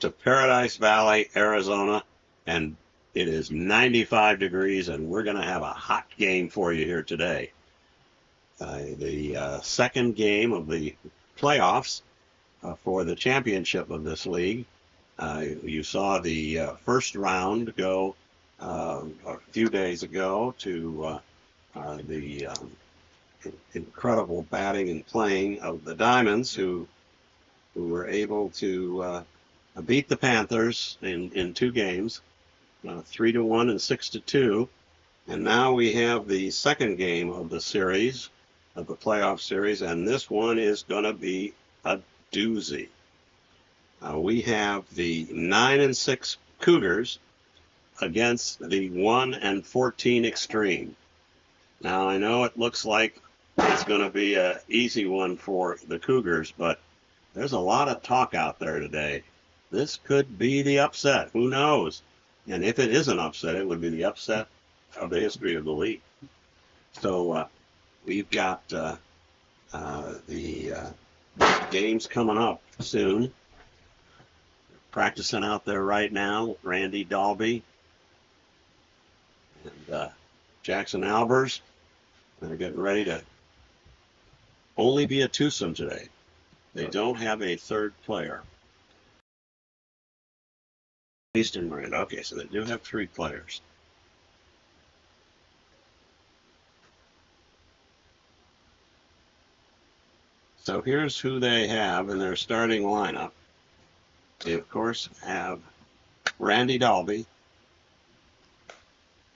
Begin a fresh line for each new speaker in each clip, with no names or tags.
to Paradise Valley, Arizona, and it is 95 degrees, and we're going to have a hot game for you here today. The second game of the playoffs for the championship of this league. You saw the first round go a few days ago to the incredible batting and playing of the Diamonds, who were able to beat the Panthers in two games, 3-1 and 6-2. And now we have the second game of the series, of the playoff series, and this one is going to be a doozy. We have the 9-6 Cougars against the 1-14 Extreme. Now, I know it looks like it's going to be an easy one for the Cougars, but there's a lot of talk out there today. This could be the upset. Who knows? And if it is an upset, it would be the upset of the history of the league. So we've got the games coming up soon. Practicing out there right now, Randy Dalby and Jackson Albers. They're getting ready to only be a twosome today. They don't have a third player. Eastern Miranda. Okay, so they do have three players. So here's who they have in their starting lineup. They, of course, have Randy Dalby,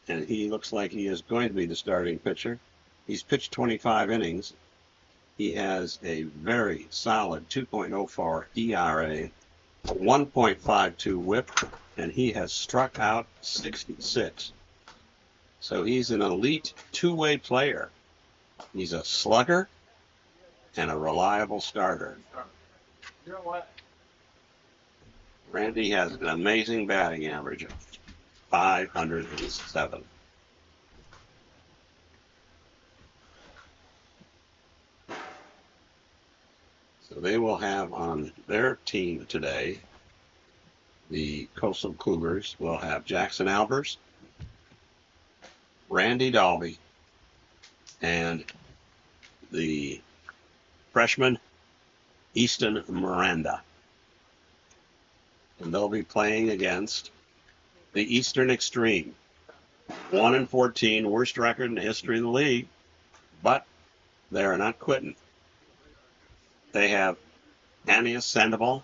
and he looks like he is going to be the starting pitcher. He's pitched 25 innings. He has a very solid 2.04 ERA, 1.52 whip, and he has struck out 66. So he's an elite two-way player. He's a slugger and a reliable starter. You know what? Randy has an amazing batting average of 507. So they will have on their team today, the Coastal Cougars will have Jackson Albers, Randy Dalby, and the freshman Easton Miranda. And they'll be playing against the Eastern Extreme. 1-14, worst record in the history of the league, but they are not quitting. They have Anias Sandoval,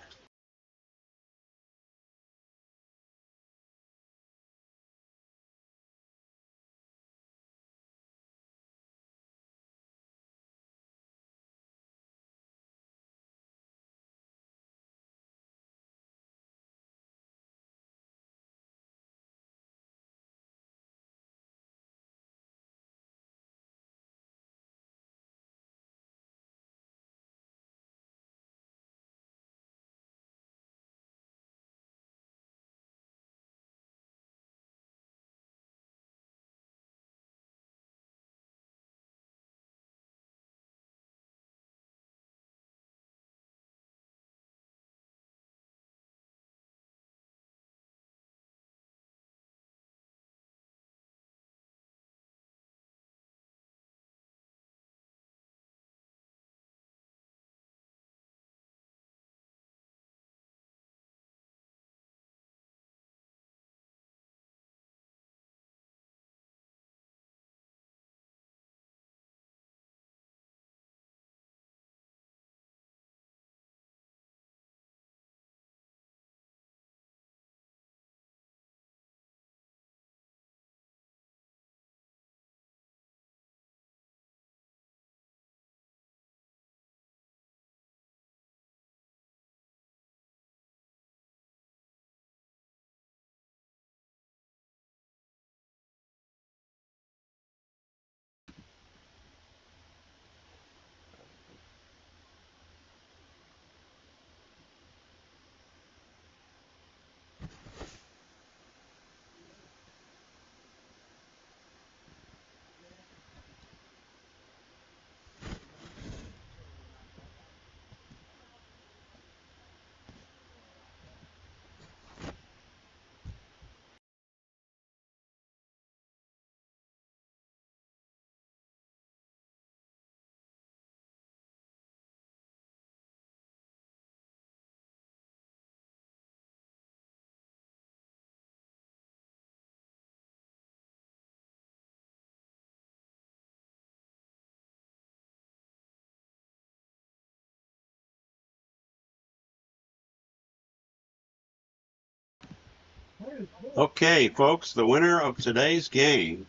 Okay, folks, the winner of today's game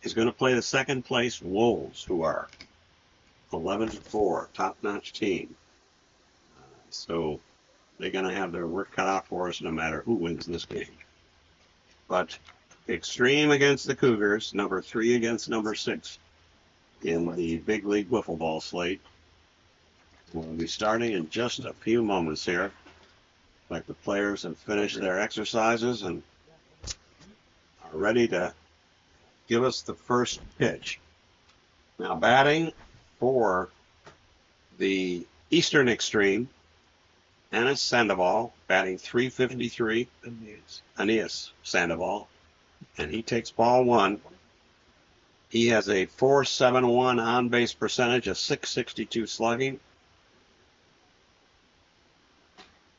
is going to play the second place Wolves, who are 11-4, top-notch team. So they're going to have their work cut out for us no matter who wins this game. But Extreme against the Cougars, number 3 against number 6 in the big league wiffle ball slate. We'll be starting in just a few moments here. Like the players have finished their exercises and are ready to give us the first pitch. Now batting for the Eastern Extreme, Anis Sandoval, batting .353, Aeneas Sandoval, and he takes ball 1. He has a .471 on-base percentage, a .662 slugging,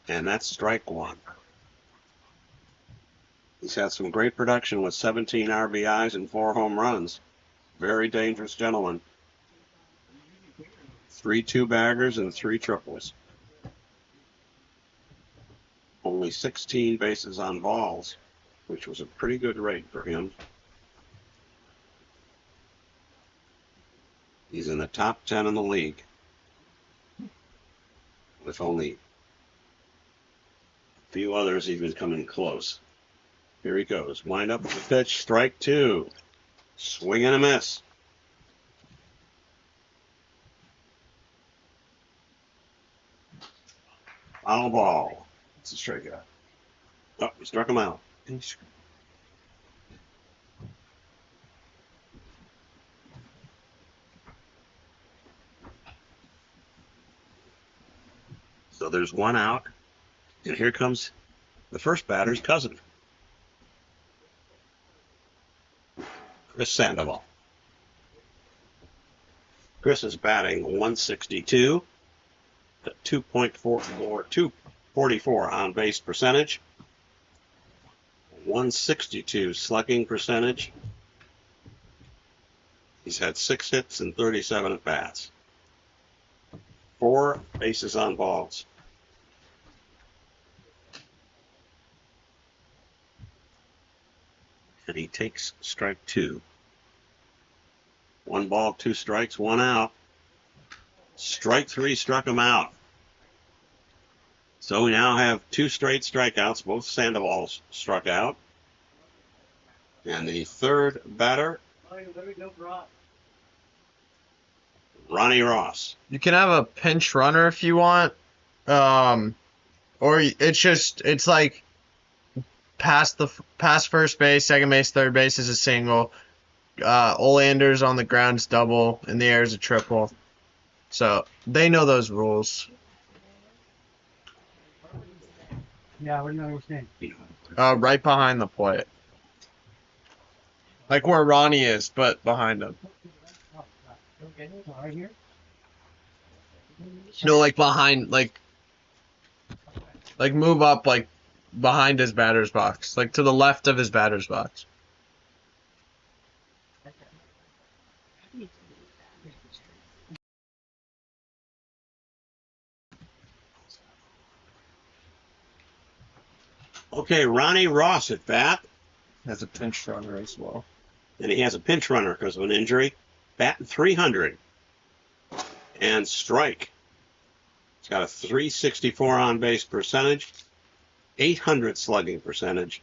and that's strike 1. He's had some great production with 17 RBIs and 4 home runs. Very dangerous gentleman. 3 two-baggers and 3 triples. Only 16 bases on balls, which was a pretty good rate for him. He's in the top 10 in the league, with only a few others even coming close. Here he goes. Wind up with the pitch. Strike 2. Swing and a miss. Foul ball.
It's a strikeout.
Oh, he struck him out. So there's 1 out, and here comes the first batter's cousin, Chris Sandoval. Chris is batting .162, a 244 on base percentage, 162 slugging percentage. He's had 6 hits and 37 at bats, 4 bases on balls. And he takes strike 2. 1 ball, 2 strikes, 1 out. Strike 3 struck him out. So we now have 2 straight strikeouts. Both Sandovals struck out. And the third batter, Ronnie Ross.
You can have a pinch runner if you want. Or it's like past first base, second base, third base is a single. Olander's on the ground is double, in the air is a triple. So they know those rules.
Yeah, what do you understand?
Right behind the plate. Like where Ronnie is, but behind him.
Right here?
No, like behind, like move up, like behind his batter's box, like to the left of his batter's box.
Okay, Ronnie Ross at bat.
Has a pinch runner as well.
And he has a pinch runner because of an injury. Batting .300. And strike. He's got a .364 on base percentage, 800 slugging percentage,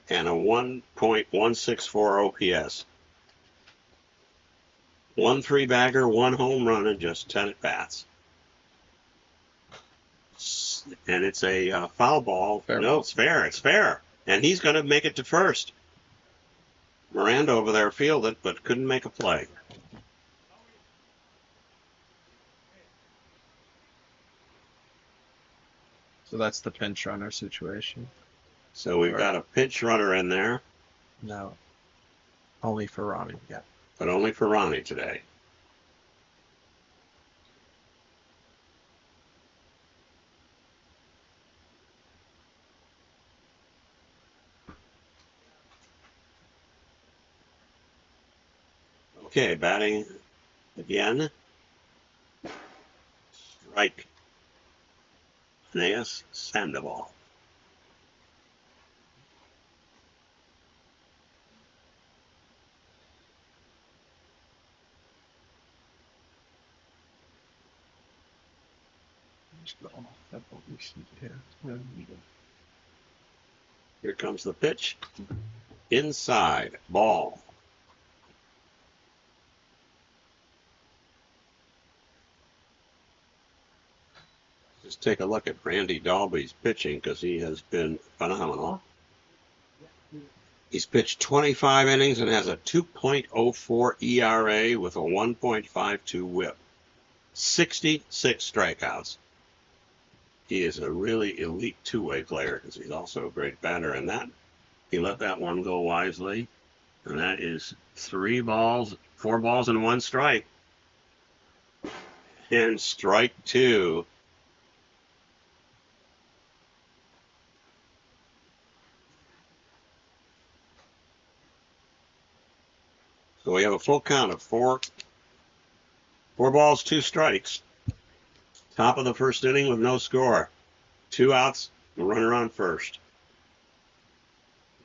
and a 1.164 OPS. 1 3-bagger, 1 home run, and just 10 at bats. And it's a foul ball.
Fair
No,
ball.
it's fair. It's fair. And he's going to make it to first. Miranda over there fielded, but couldn't make a play.
So that's the pinch runner situation.
So we've got a pinch runner in there,
No, only for Ronnie. Yeah.
but only for Ronnie today. Okay, batting again. Strike. Aeneas Sandoval. Here comes the pitch. Inside, ball. Just take a look at Randy Dalby's pitching because he has been phenomenal. He's pitched 25 innings and has a 2.04 ERA with a 1.52 whip. 66 strikeouts. He is a really elite two-way player because he's also a great batter in that. He let that one go wisely. And that is 4 balls and 1 strike. And strike 2. So we have a full count of 4 balls, 2 strikes. Top of the first inning with no score. 2 outs, the runner on first.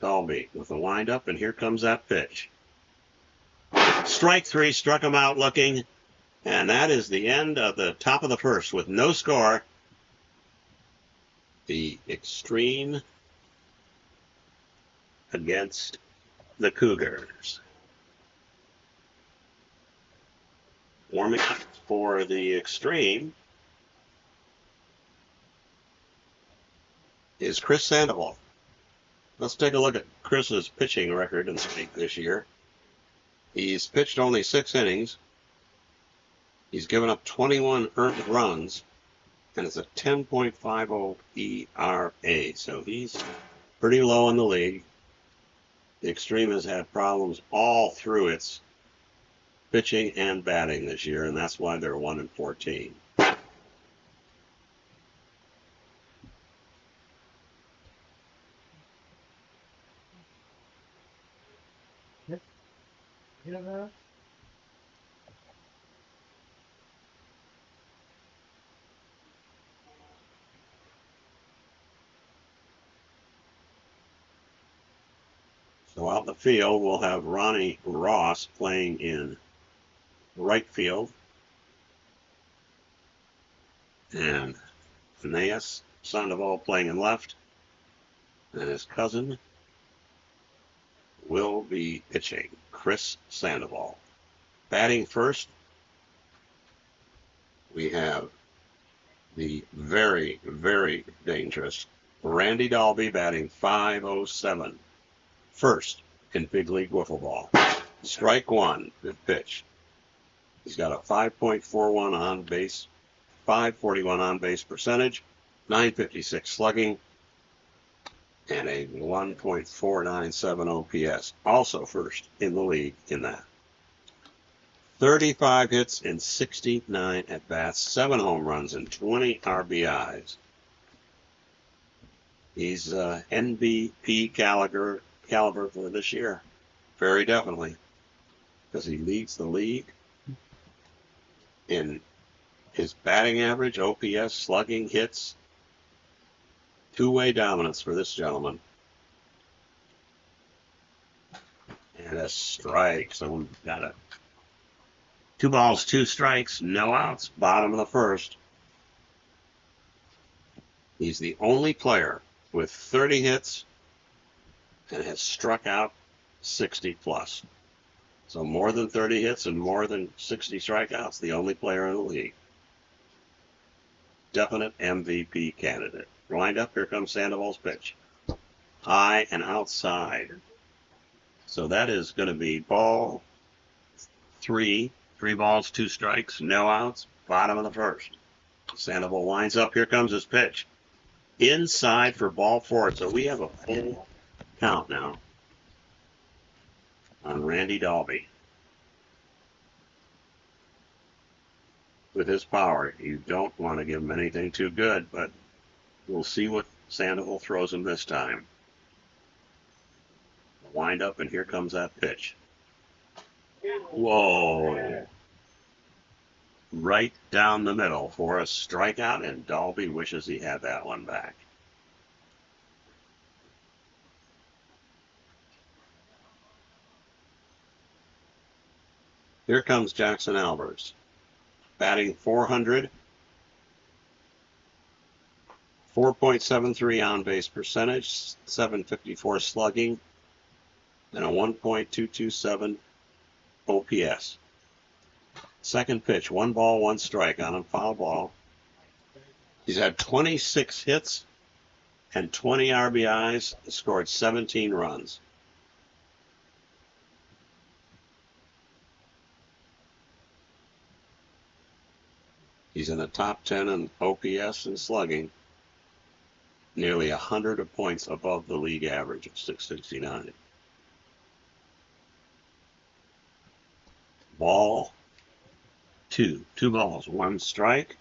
Dalby with a windup, and here comes that pitch. Strike 3, struck him out looking, and that is the end of the top of the first with no score. The Extreme against the Cougars. Warming up for the Extreme is Chris Sandoval. Let's take a look at Chris's pitching record in the league this year. He's pitched only 6 innings. He's given up 21 earned runs, and it's a 10.50 ERA. So he's pretty low in the league. The Extreme has had problems all through its pitching and batting this year, and that's why they're 1-14.
You know,
So out in the field, we'll have Ronnie Ross playing in right field. And Phineas Sandoval playing in left. And his cousin will be pitching, Chris Sandoval. Batting first, we have the very, very dangerous Randy Dalby batting .507. First in big league wiffle ball. Strike 1, good pitch. He's got a 5.41 on base, 541 on base percentage, 956 slugging, and a 1.497 OPS. Also first in the league in that. 35 hits in 69 at bats, 7 home runs and 20 RBIs. He's NBP caliber for this year. Very definitely. Because he leads the league in his batting average, OPS, slugging, hits. Two-way dominance for this gentleman. And a strike. So we've got a 2 balls, 2 strikes, no outs, bottom of the first. He's the only player with 30 hits and has struck out 60 plus. So more than 30 hits and more than 60 strikeouts, the only player in the league. Definite MVP candidate. Lined up, here comes Sandoval's pitch. High and outside. So that is going to be ball 3. 3 balls, 2 strikes, no outs, bottom of the first. Sandoval winds up, here comes his pitch. Inside for ball 4. So we have a full count now on Randy Dalby. With his power, you don't want to give him anything too good, but we'll see what Sandoval throws him this time. Wind up, and here comes that pitch. Whoa. Right down the middle for a strikeout, and Dalby wishes he had that one back. Here comes Jackson Albers, batting .400, .73 on base percentage, 754 slugging, and a 1.227 OPS. Second pitch, 1 ball, 1 strike on a foul ball. He's had 26 hits and 20 RBIs, scored 17 runs. He's in the top 10 in OPS and slugging, nearly 100 points above the league average of 669. Ball 2. 2 balls, 1 strike.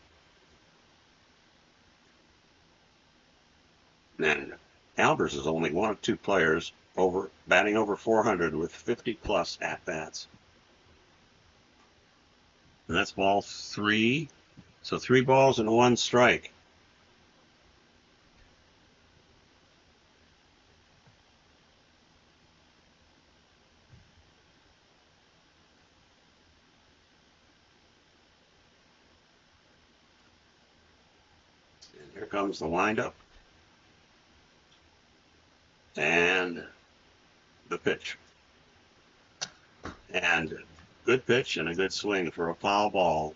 And Albers is only one of 2 players batting over 400 with 50-plus at-bats. And that's ball 3. So 3 balls and 1 strike. And here comes the windup. And the pitch. And good pitch and a good swing for a foul ball.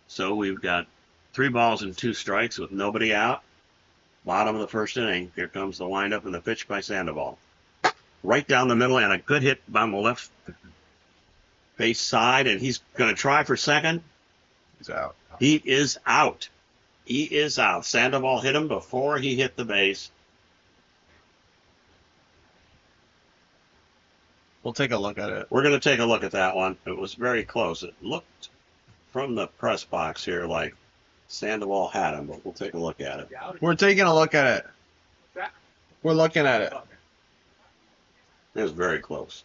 So we've got 3 balls and 2 strikes with nobody out. Bottom of the first inning. Here comes the windup and the pitch by Sandoval. Right down the middle and a good hit on the left base side. And he's going to try for second.
He's out.
He is out. He is out. Sandoval hit him before he hit the base.
We'll take a look at it.
We're going to take a look at that one. It was very close. It looked from the press box here like Sandoval had him, but we'll take a look at it.
We're taking a look at it. We're looking at it.
It was very close.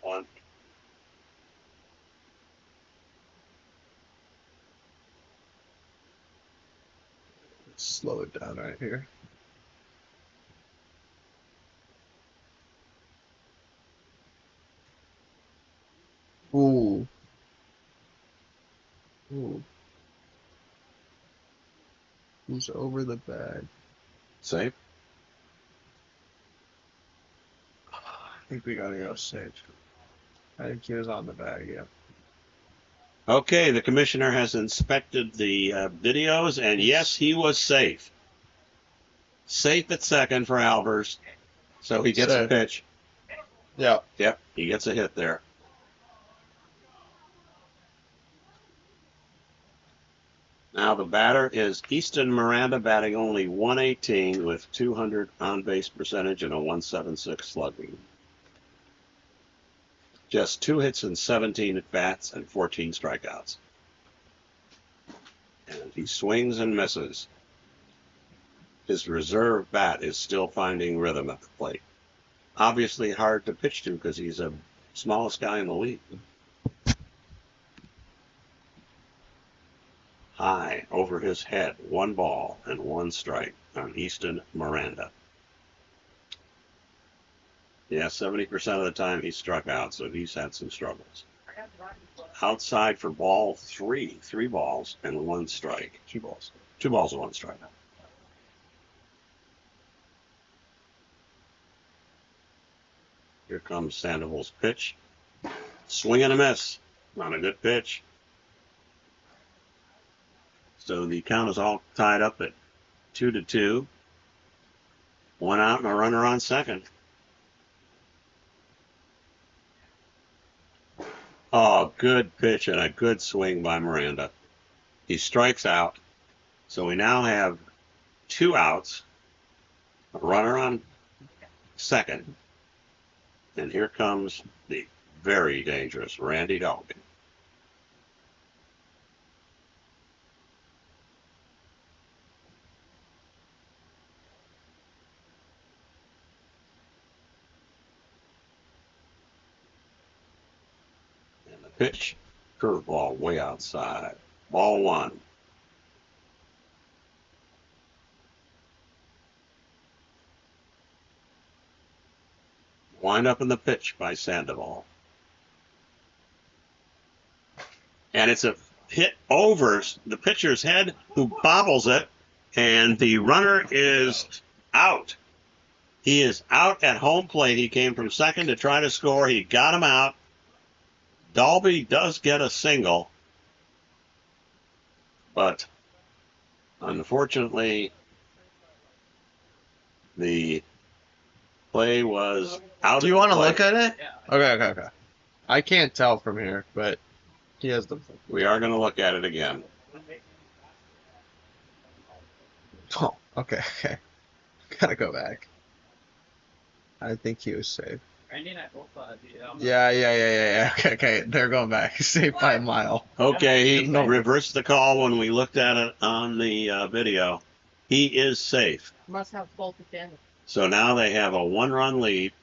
One.
Slow it down right here. Ooh. Ooh. Who's over the bag?
Safe.
I think we gotta go safe. I think he was on the bag, yeah.
Okay, the commissioner has inspected the videos, and yes, he was safe. Safe at second for Albers. So he gets a
Safe.
pitch.
Yeah.
Yep, he gets a hit there. Now the batter is Easton Miranda, batting only 118 with 200 on-base percentage and a 176 slugging. Just 2 hits and 17 at-bats and 14 strikeouts. And he swings and misses. His reserve bat is still finding rhythm at the plate. Obviously hard to pitch to because he's the smallest guy in the league. High over his head, 1 ball and 1 strike on Easton Miranda. Yeah, 70% of the time he struck out, so he's had some struggles. Outside for ball 3, 3 balls and 1 strike.
2 balls.
2 balls and 1 strike. Here comes Sandoval's pitch. Swing and a miss. Not a good pitch. So the count is all tied up at 2-2. 1 out and a runner on second. Oh, good pitch and a good swing by Miranda. He strikes out. So we now have 2 outs, a runner on second, And here comes the very dangerous Randy Dalby. And the pitch, curveball way outside. Ball one. Wind up in the pitch by Sandoval. And it's a hit over the pitcher's head, who bobbles it, and the runner is out. He is out at home plate. He came from second to try to score. He got him out. Dalby does get a single, but unfortunately, the play was out.
Do you want to
play.
look at it? Okay. I can't tell from here, but he has the.
We are going to look at it again.
Oh, okay. Gotta go back. I think he was safe.
Randy and I both
Yeah. Okay. They're going back. Safe by a mile.
Okay, he
No.
reversed the call when we looked at it on the video. He is safe.
Must have fault defender.
So now they have a 1-run lead.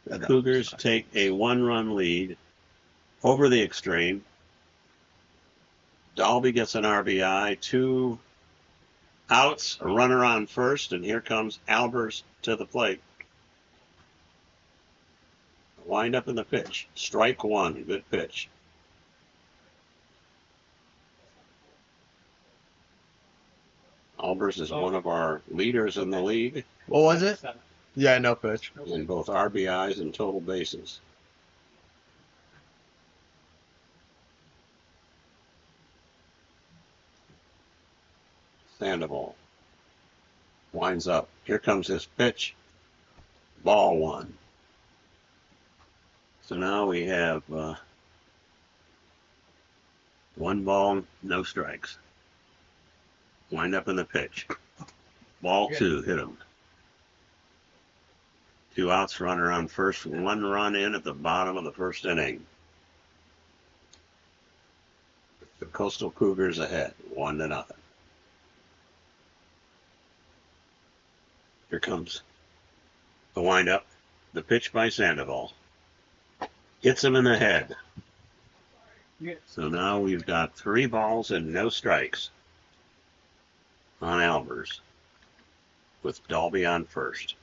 The Cougars take a 1-run lead over the Extreme. Dalby gets an RBI, 2 outs, a runner on first, and here comes Albers to the plate. Wind up in the pitch. Strike one. Good pitch. Albers is one of our leaders in the league
What was it? Yeah, no pitch.
in both RBIs and total bases. Sandoval winds up. Here comes his pitch. Ball one. So now we have 1 ball, no strikes. Wind up in the pitch. Ball 2, hit him. 2 outs, runner on first, 1 run in at the bottom of the first inning. The Coastal Cougars ahead, 1-0. Here comes the windup. The pitch by Sandoval. Hits him in the head. So now we've got 3 balls and no strikes on Albers, with Dalby on first.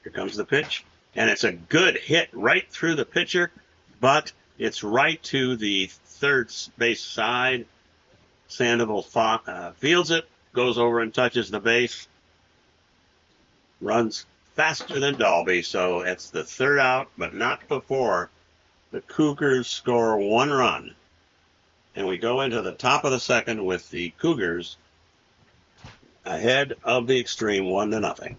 Here comes the pitch, and it's a good hit right through the pitcher, but it's right to the third base side. Sandoval fields it, goes over and touches the base, runs faster than Dalby, so it's the 3rd out, but not before the Cougars score 1 run. And we go into the top of the 2nd with the Cougars ahead of the Extreme 1-0.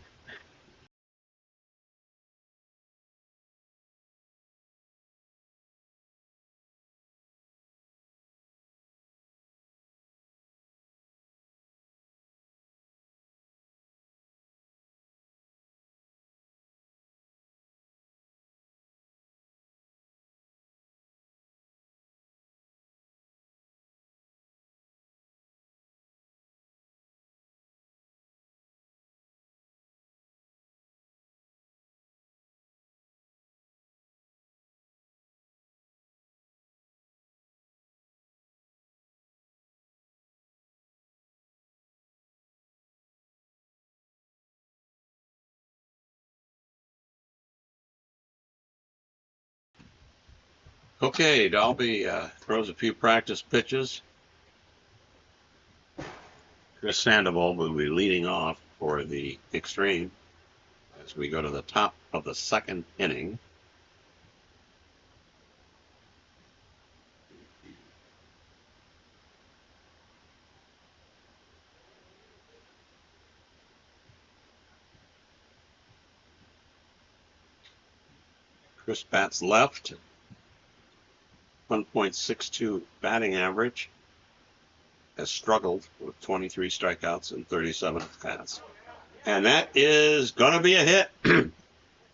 Okay, Dalby throws a few practice pitches. Chris Sandoval will be leading off for the Extreme as we go to the top of the 2nd inning. Chris bats left, 1.62 batting average. has struggled with 23 strikeouts and 37 at-bats. And that is going to be a hit.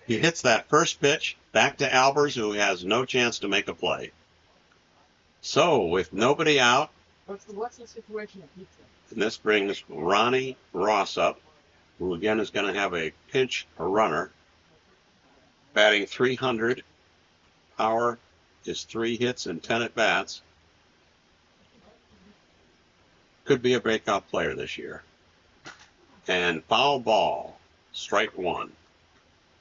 He hits that first pitch back to Albers, who has no chance to make a play. So, with nobody out,
What's the situation at pizza?
and this brings Ronnie Ross up, who again is going to have a pinch runner, batting .300. Power is 3 hits and 10 at-bats. Could be a breakout player this year. And foul ball, strike one.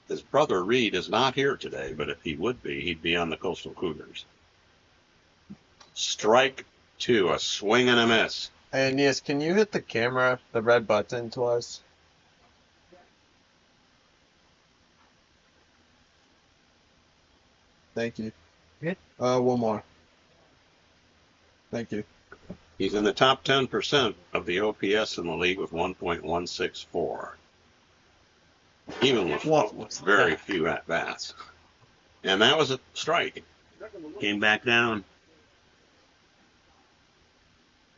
His brother Reed is not here today, but if he would be, he'd be on the Coastal Cougars. Strike two, a swing and a miss.
Hey, Aeneas, can you hit the camera, the red button, twice? Thank you.
Good.
One more. Thank you.
He's in the top 10% of the OPS in the league with 1.164. Even with very few at-bats. And that was a strike. Came back down.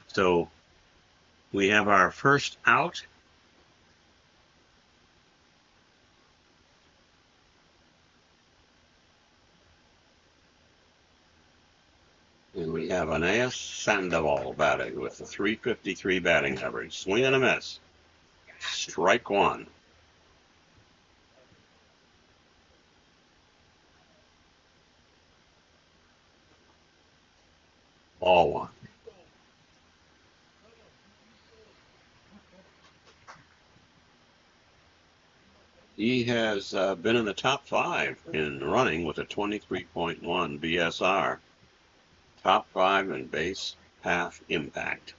So we have our first out. And we have Aeneas Sandoval batting with a .353 batting average. Swing and a miss. Strike one. Ball one. He has been in the top 5 in running with a 23.1 BSR. Top 5 in base path impact.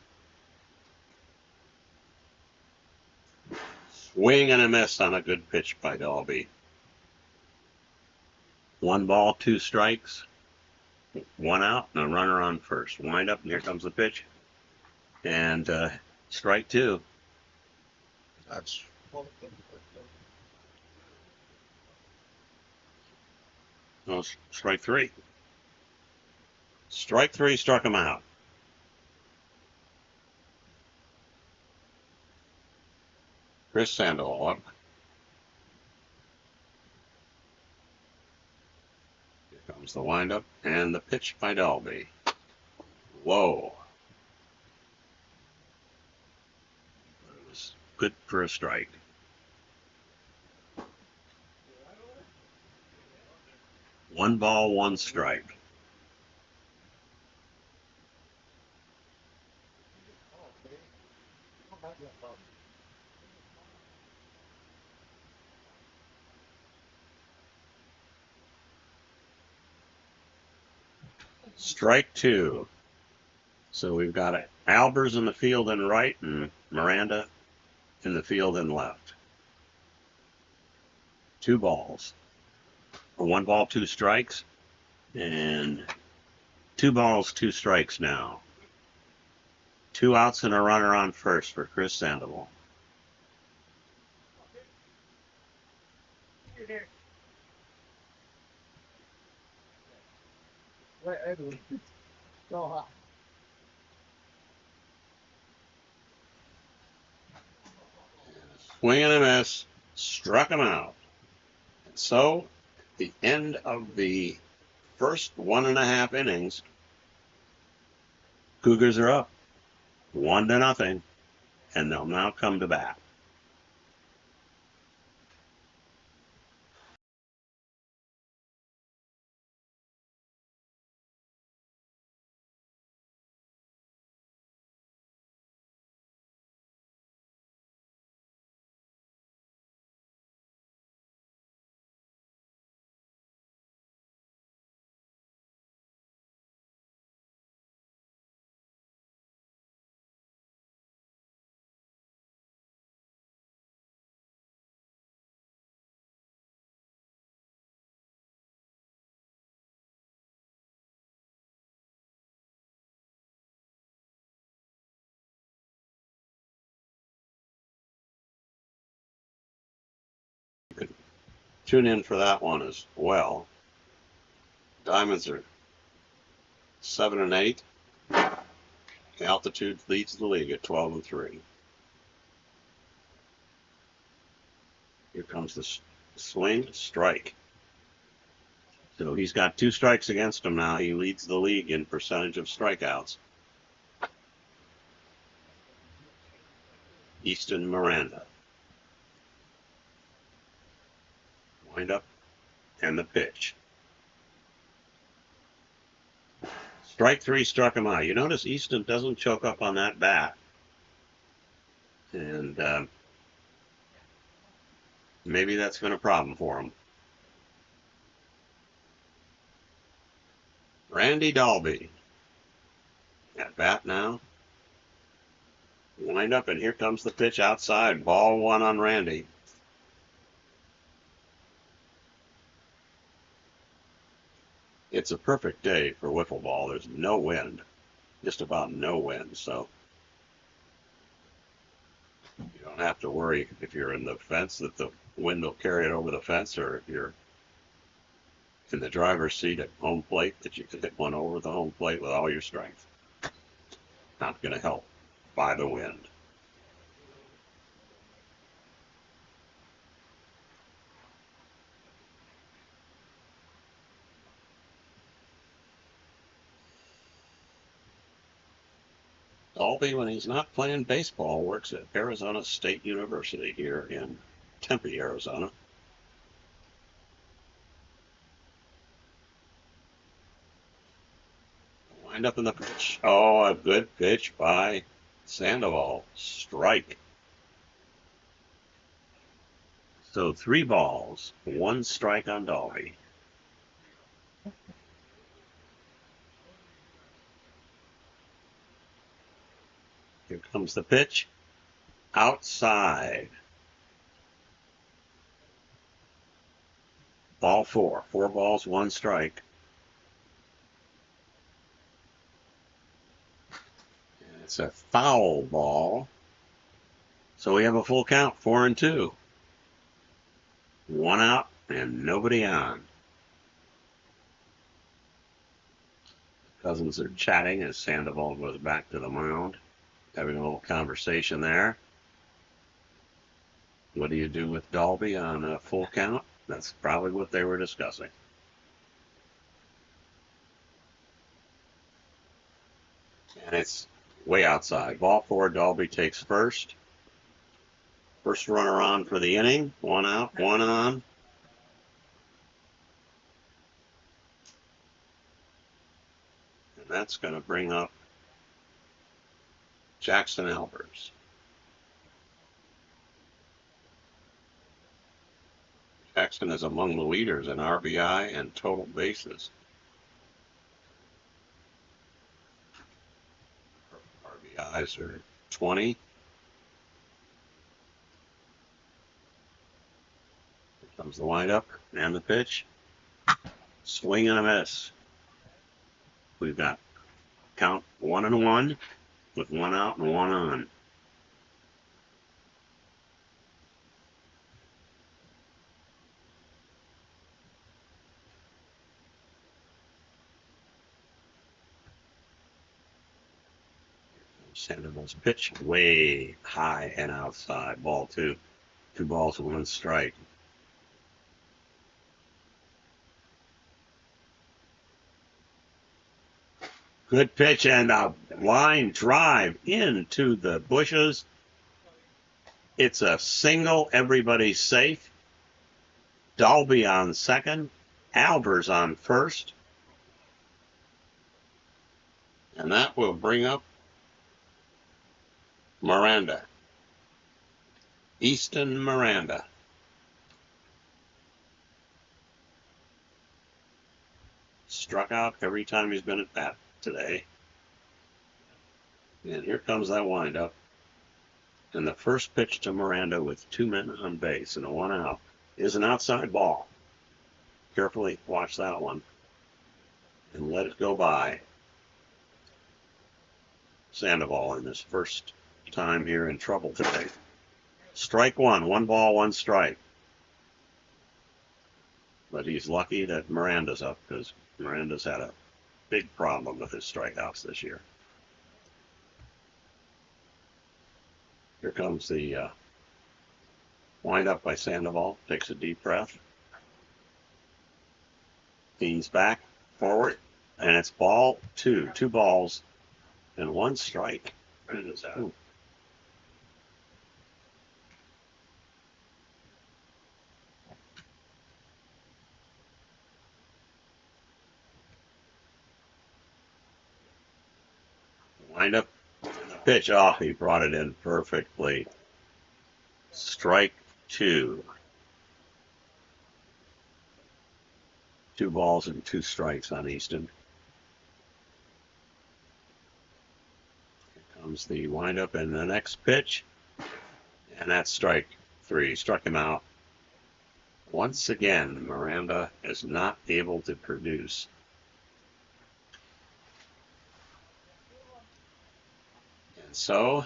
Swing and a miss on a good pitch by Dalby. 1 ball, 2 strikes. 1 out and a runner on first. Wind up and here comes the pitch. And strike 2.
That's
No, strike 3. Strike 3 struck him out. Chris Sandoval up. Here comes the windup and the pitch by Dalby. Whoa. It was good for a strike. One ball, 1 strike. Strike 2. So we've got Albers in the field in right and Miranda in the field in left. 2 balls. 1 ball, 2 strikes. And 2 balls, 2 strikes now. 2 outs and a runner on first for Chris Sandoval.
So hot.
Swing and a miss. Struck him out. And so, at the end of the first 1.5 innings, Cougars are up 1-0, and they'll now come to bat. Tune in for that one as well. Diamonds are 7-8. Altitude leads the league at 12-3. Here comes the swing, strike. So he's got 2 strikes against him now. He leads the league in percentage of strikeouts. Easton Miranda. Wind up and the pitch. Strike 3 struck him out. You notice Easton doesn't choke up on that bat. And maybe that's been a problem for him. Randy Dalby. At bat now. Wind up, and here comes the pitch outside. Ball 1 on Randy. It's a perfect day for wiffle ball. There's no wind. Just about no wind, so you don't have to worry if you're in the fence that the wind will carry it over the fence, or if you're in the driver's seat at home plate that you could hit one over the home plate with all your strength. Not going to help by the wind. Dalby, when he's not playing baseball, works at Arizona State University here in Tempe, Arizona. Wind up in the pitch. Oh, a good pitch by Sandoval. Strike. So 3 balls, 1 strike on Dalby. Here comes the pitch. Outside. Ball 4. 4 balls, 1 strike. And it's a foul ball. So we have a full count, 4-2. 1 out and nobody on. Cousins are chatting as Sandoval goes back to the mound. Having a little conversation there. What do you do with Dalby on a full count? That's probably what they were discussing. And it's way outside. Ball 4, Dalby takes first. First runner on for the inning. 1 out, 1 on. And that's going to bring up Jackson Albers. Jackson is among the leaders in RBI and total bases. RBIs are 20. Here comes the windup and the pitch. Swing and a miss. We've got count 1-1 with 1 out and 1 on. Sandoval's pitch way high and outside. Ball 2. 2 balls, 1 strike. Good pitch and a line drive into the bushes. It's a single. Everybody's safe. Dalby on second. Albers on first. And that will bring up Miranda. Easton Miranda. Struck out every time he's been at bat today. And here comes that windup. And the first pitch to Miranda with 2 men on base and a 1 out is an outside ball. Carefully watch that one and let it go by. Sandoval in his first time here in trouble today. Strike 1. 1 ball, 1 strike. But he's lucky that Miranda's up, because Miranda's had a big problem with his strikeouts this year. Here comes the wind-up by Sandoval. Takes a deep breath. Leans back, forward, and it's ball two. 2 balls and 1 strike. Ooh. Wind up pitch. Oh, he brought it in perfectly. Strike 2. 2 balls and 2 strikes on Easton. Here comes the windup and the next pitch. And that's strike 3. Struck him out. Once again, Miranda is not able to produce. And so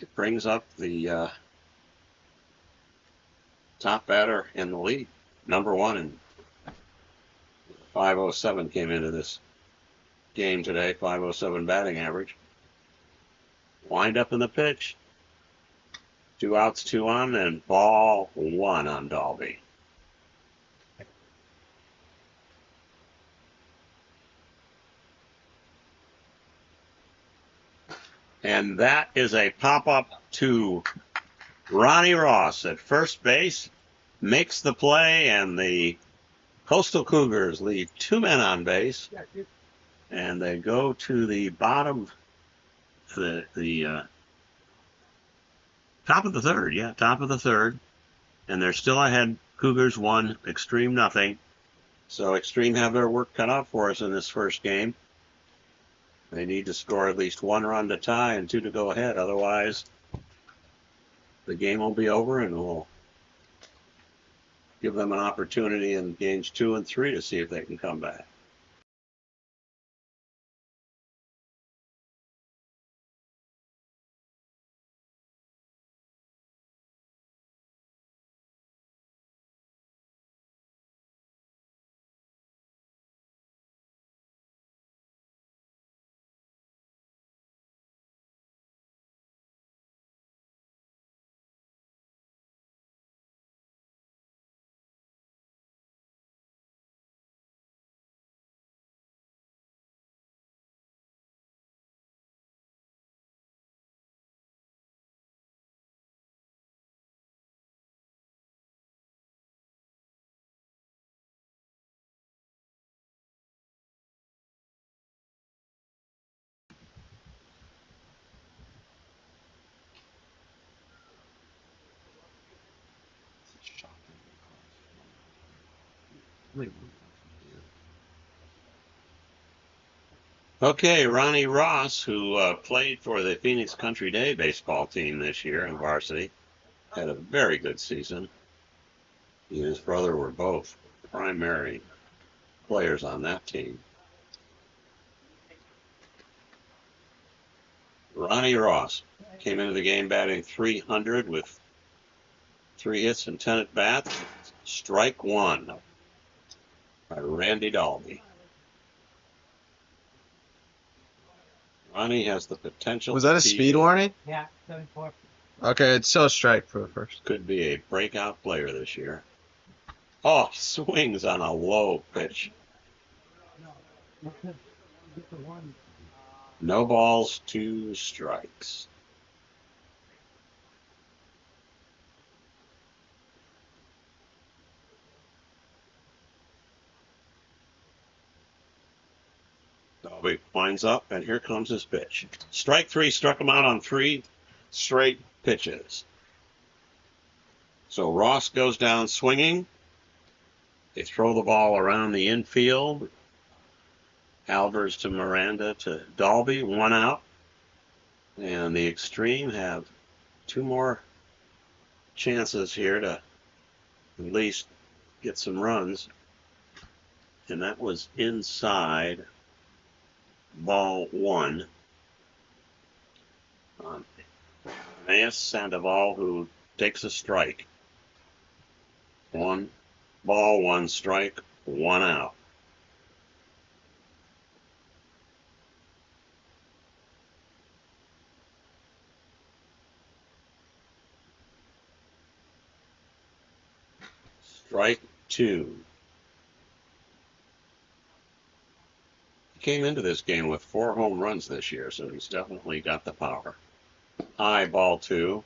it brings up the top batter in the league. Number 1 in 507 came into this game today. 507 batting average. Wind up in the pitch. 2 outs, 2 on, and ball 1 on Dalby. And that is a pop-up to Ronnie Ross at first base. Makes the play, and the Coastal Cougars leave 2 men on base. And they go to the bottom, the top of the third. Yeah, top of the third. And they're still ahead. Cougars 1, Extreme nothing. So Extreme have their work cut out for us in this first game. They need to score at least 1 run to tie and 2 to go ahead. Otherwise, the game will be over, and we'll give them an opportunity in games 2 and 3 to see if they can come back. Okay, Ronnie Ross, who played for the Phoenix Country Day baseball team this year in varsity, had a very good season. He and his brother were both primary players on that team. Ronnie Ross came into the game batting .300 with 3 hits and 10 at bats. Strike 1 by Randy Dalby. Ronnie has the potential.
Was that a speed warning?
Yeah, 74.
Okay, it's still a strike for the first.
Could be a breakout player this year. Oh, swings on a low pitch. No balls, 2 strikes. Dalby winds up, and here comes his pitch. Strike 3, struck him out on 3 straight pitches. So Ross goes down swinging. They throw the ball around the infield. Albers to Miranda to Dalby, 1 out. And the Extreme have 2 more chances here to at least get some runs. And that was inside ball 1. Maes Sandoval, who takes a strike. 1 ball, 1 strike, 1 out. Strike 2. He came into this game with 4 home runs this year, so he's definitely got the power. High, ball 2.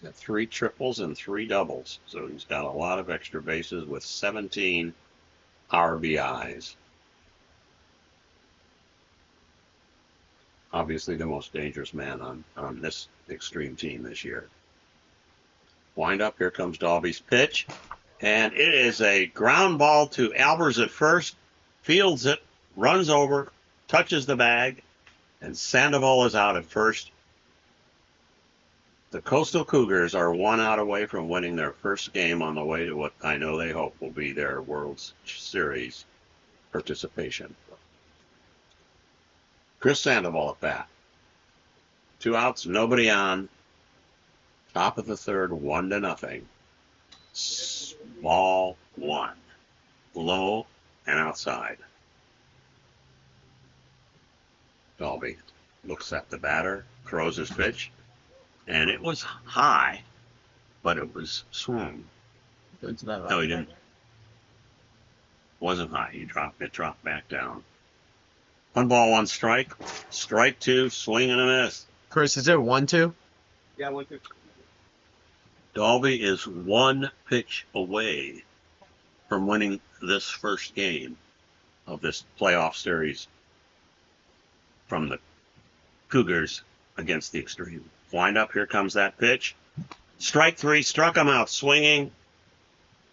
He's got 3 triples and 3 doubles, so he's got a lot of extra bases with 17 RBIs. Obviously the most dangerous man on this extreme team this year. Wind up, here comes Dalby's pitch. And it is a ground ball to Albers at first. Fields it, runs over, touches the bag, and Sandoval is out at first. The Coastal Cougars are 1 out away from winning their first game on the way to what I know they hope will be their World Series participation. Chris Sandoval at bat. 2 outs, nobody on. Top of the third, 1-0. Ball 1. Low and outside. Dalby looks at the batter, throws his pitch, and it was high, but it was swung. No, he didn't. Wasn't high. It dropped back down. 1 ball, 1 strike. Strike 2, swing and a miss.
Chris, is it 1-2?
Yeah, 1-2.
Dalby is 1 pitch away from winning this first game of this playoff series from the Cougars against the Extreme. Wind up, here comes that pitch. Strike 3, struck him out swinging.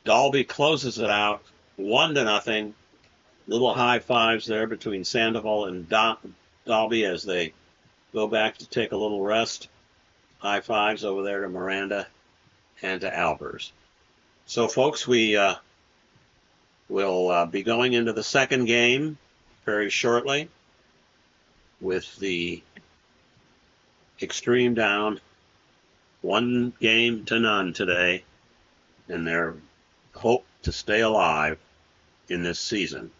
Dalby closes it out, 1-0. Little high fives there between Sandoval and Dalby as they go back to take a little rest. High fives over there to Miranda and to Albers. So, folks, we will be going into the second game very shortly with the Extreme down 1-0 today in their hope to stay alive in this season.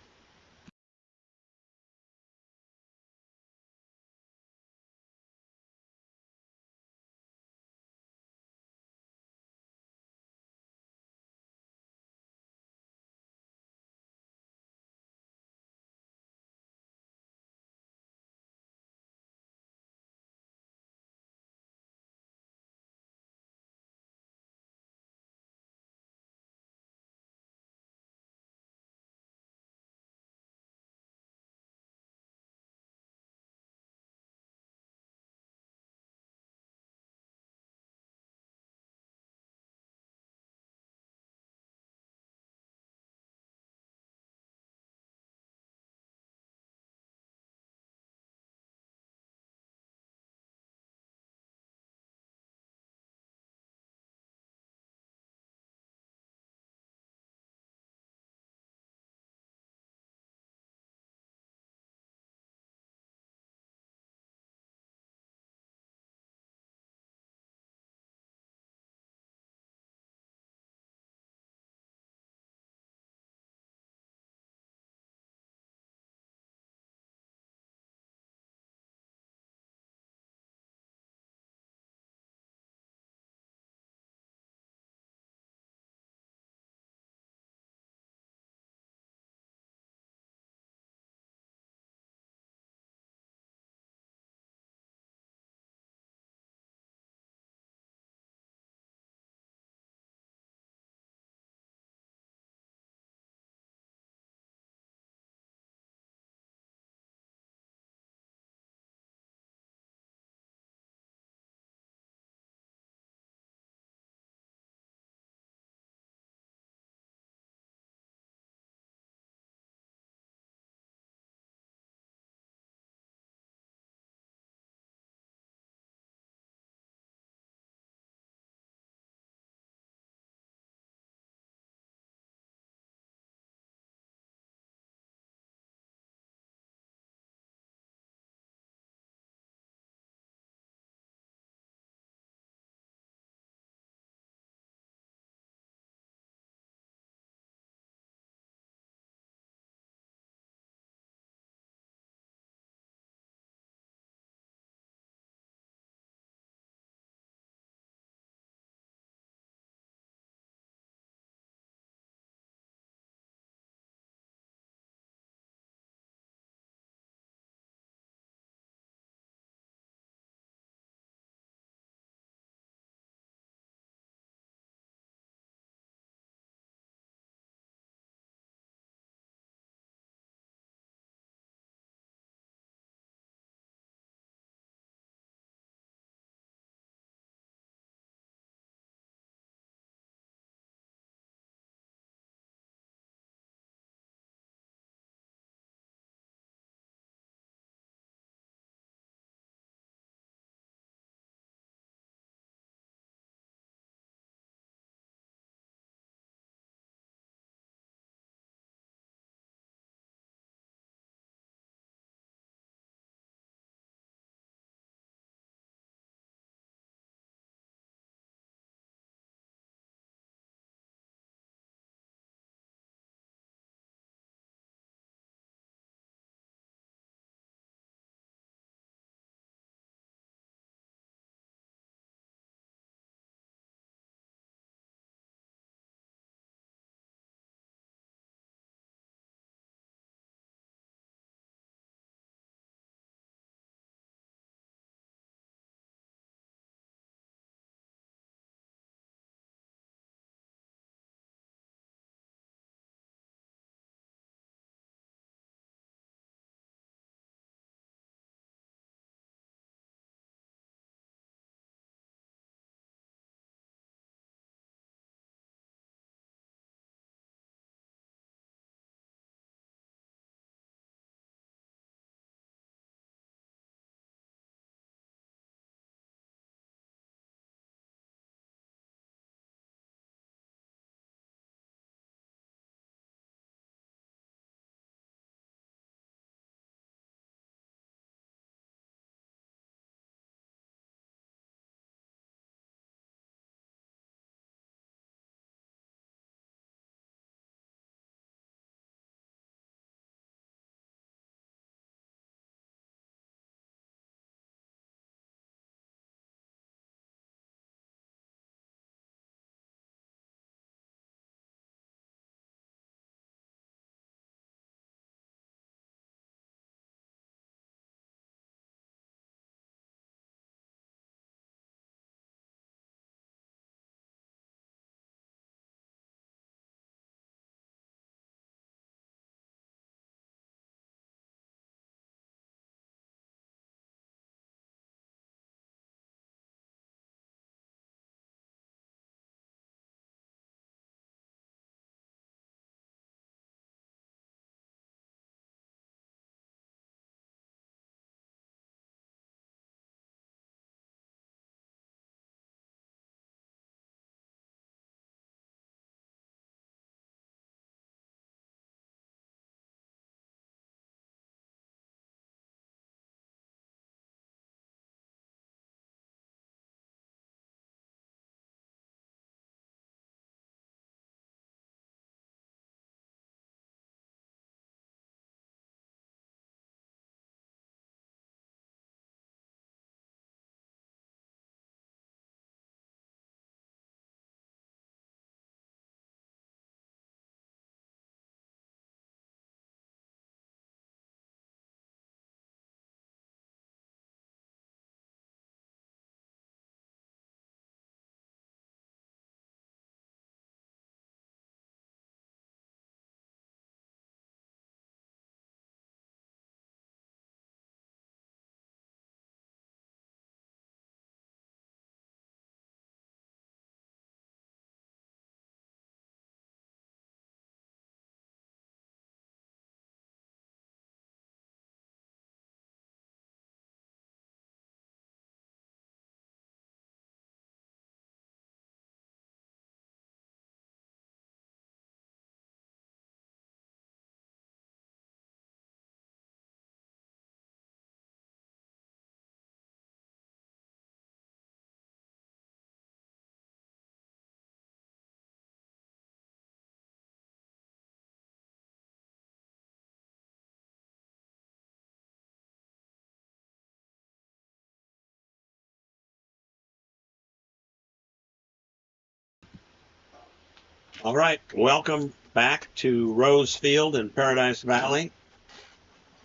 All right, welcome back to Rose Field in Paradise Valley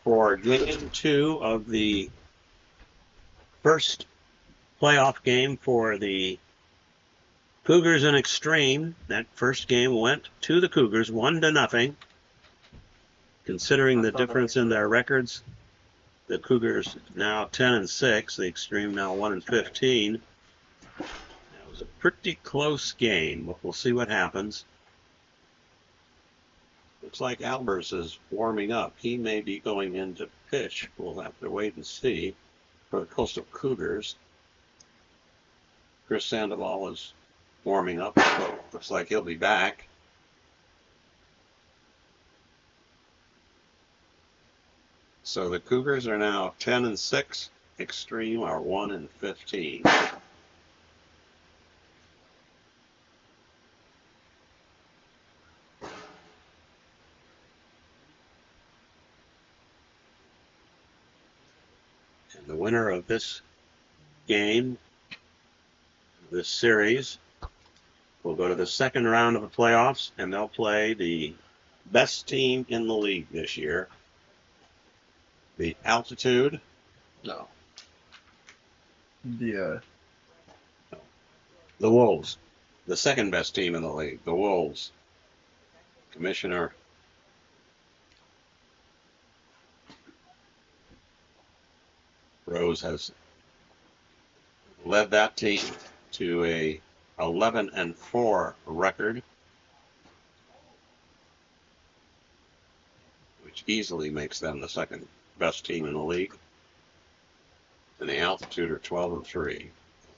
for game 2 of the first playoff game for the Cougars in Extreme. That first game went to the Cougars 1-0. Considering the difference in their records, the Cougars now 10-6, the Extreme now 1-15. That was a pretty close game, but we'll see what happens. Looks like Albers is warming up. He may be going in to pitch. We'll have to wait and see for the Coastal Cougars. Chris Sandoval is warming up, so looks like he'll be back. So the Cougars are now 10-6. Extreme are 1-15. And the winner of this game, this series, will go to the second round of the playoffs, and they'll play the best team in the league this year, the Altitude.
No. The
The Wolves, the second best team in the league, the Wolves. Commissioner Rose has led that team to a 11-4 record, which easily makes them the second best team in the league. And the Altitude are 12-3.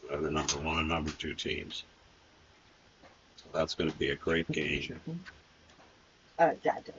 They're the number 1 and number 2 teams. So that's going to be a great game.
Dad.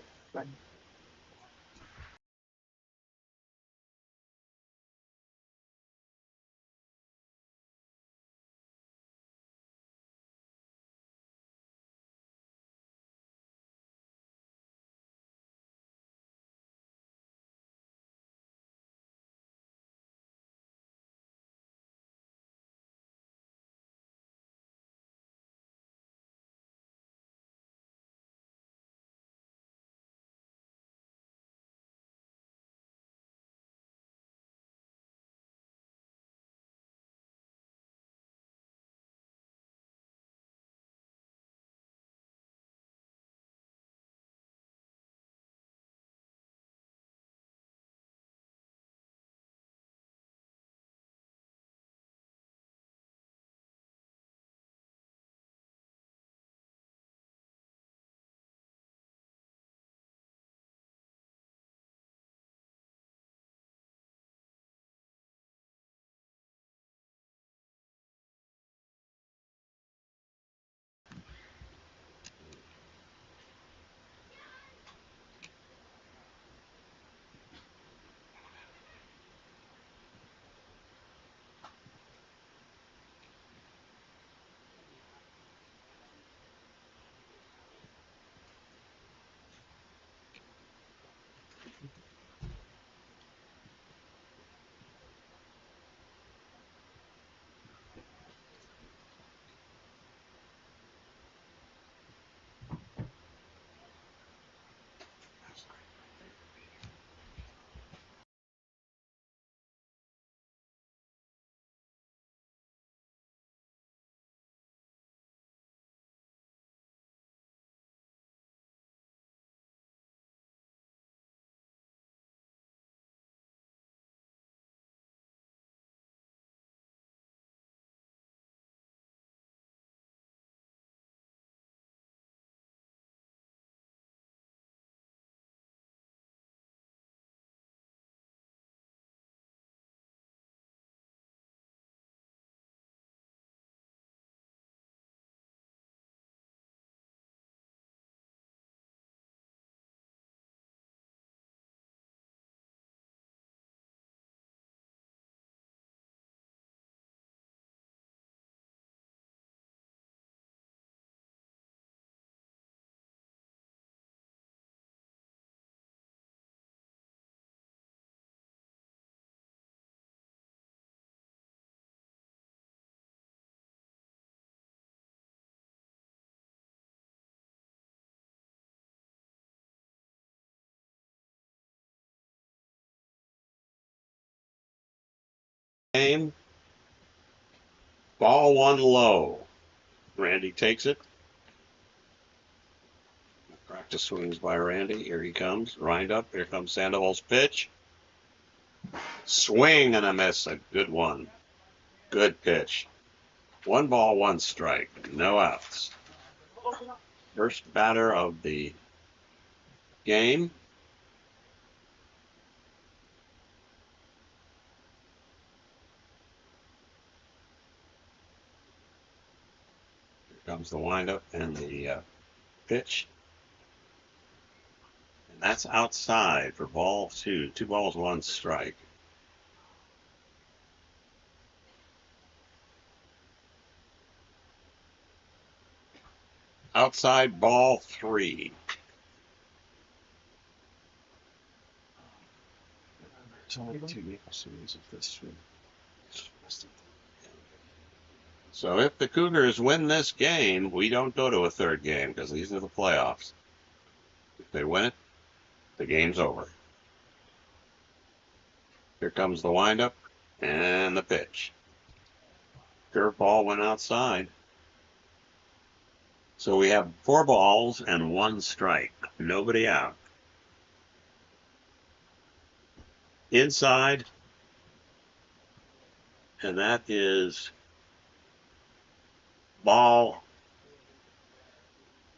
game. Ball one low. Randy takes it. Practice swings by Randy. Here he comes. Wind up. Here comes Sandoval's pitch. Swing and a miss. A good one. Good pitch. 1 ball, 1 strike. No outs. First batter of the game. Here comes the windup and the pitch. And that's outside for ball 2. 2 balls, 1 strike. Outside ball 3.
It's only 2 series of this one.
So if the Cougars win this game, we don't go to a third game because these are the playoffs. If they win it, the game's over. Here comes the windup and the pitch. Curveball went outside. So we have 4 balls and 1 strike. Nobody out. Inside. And that is ball.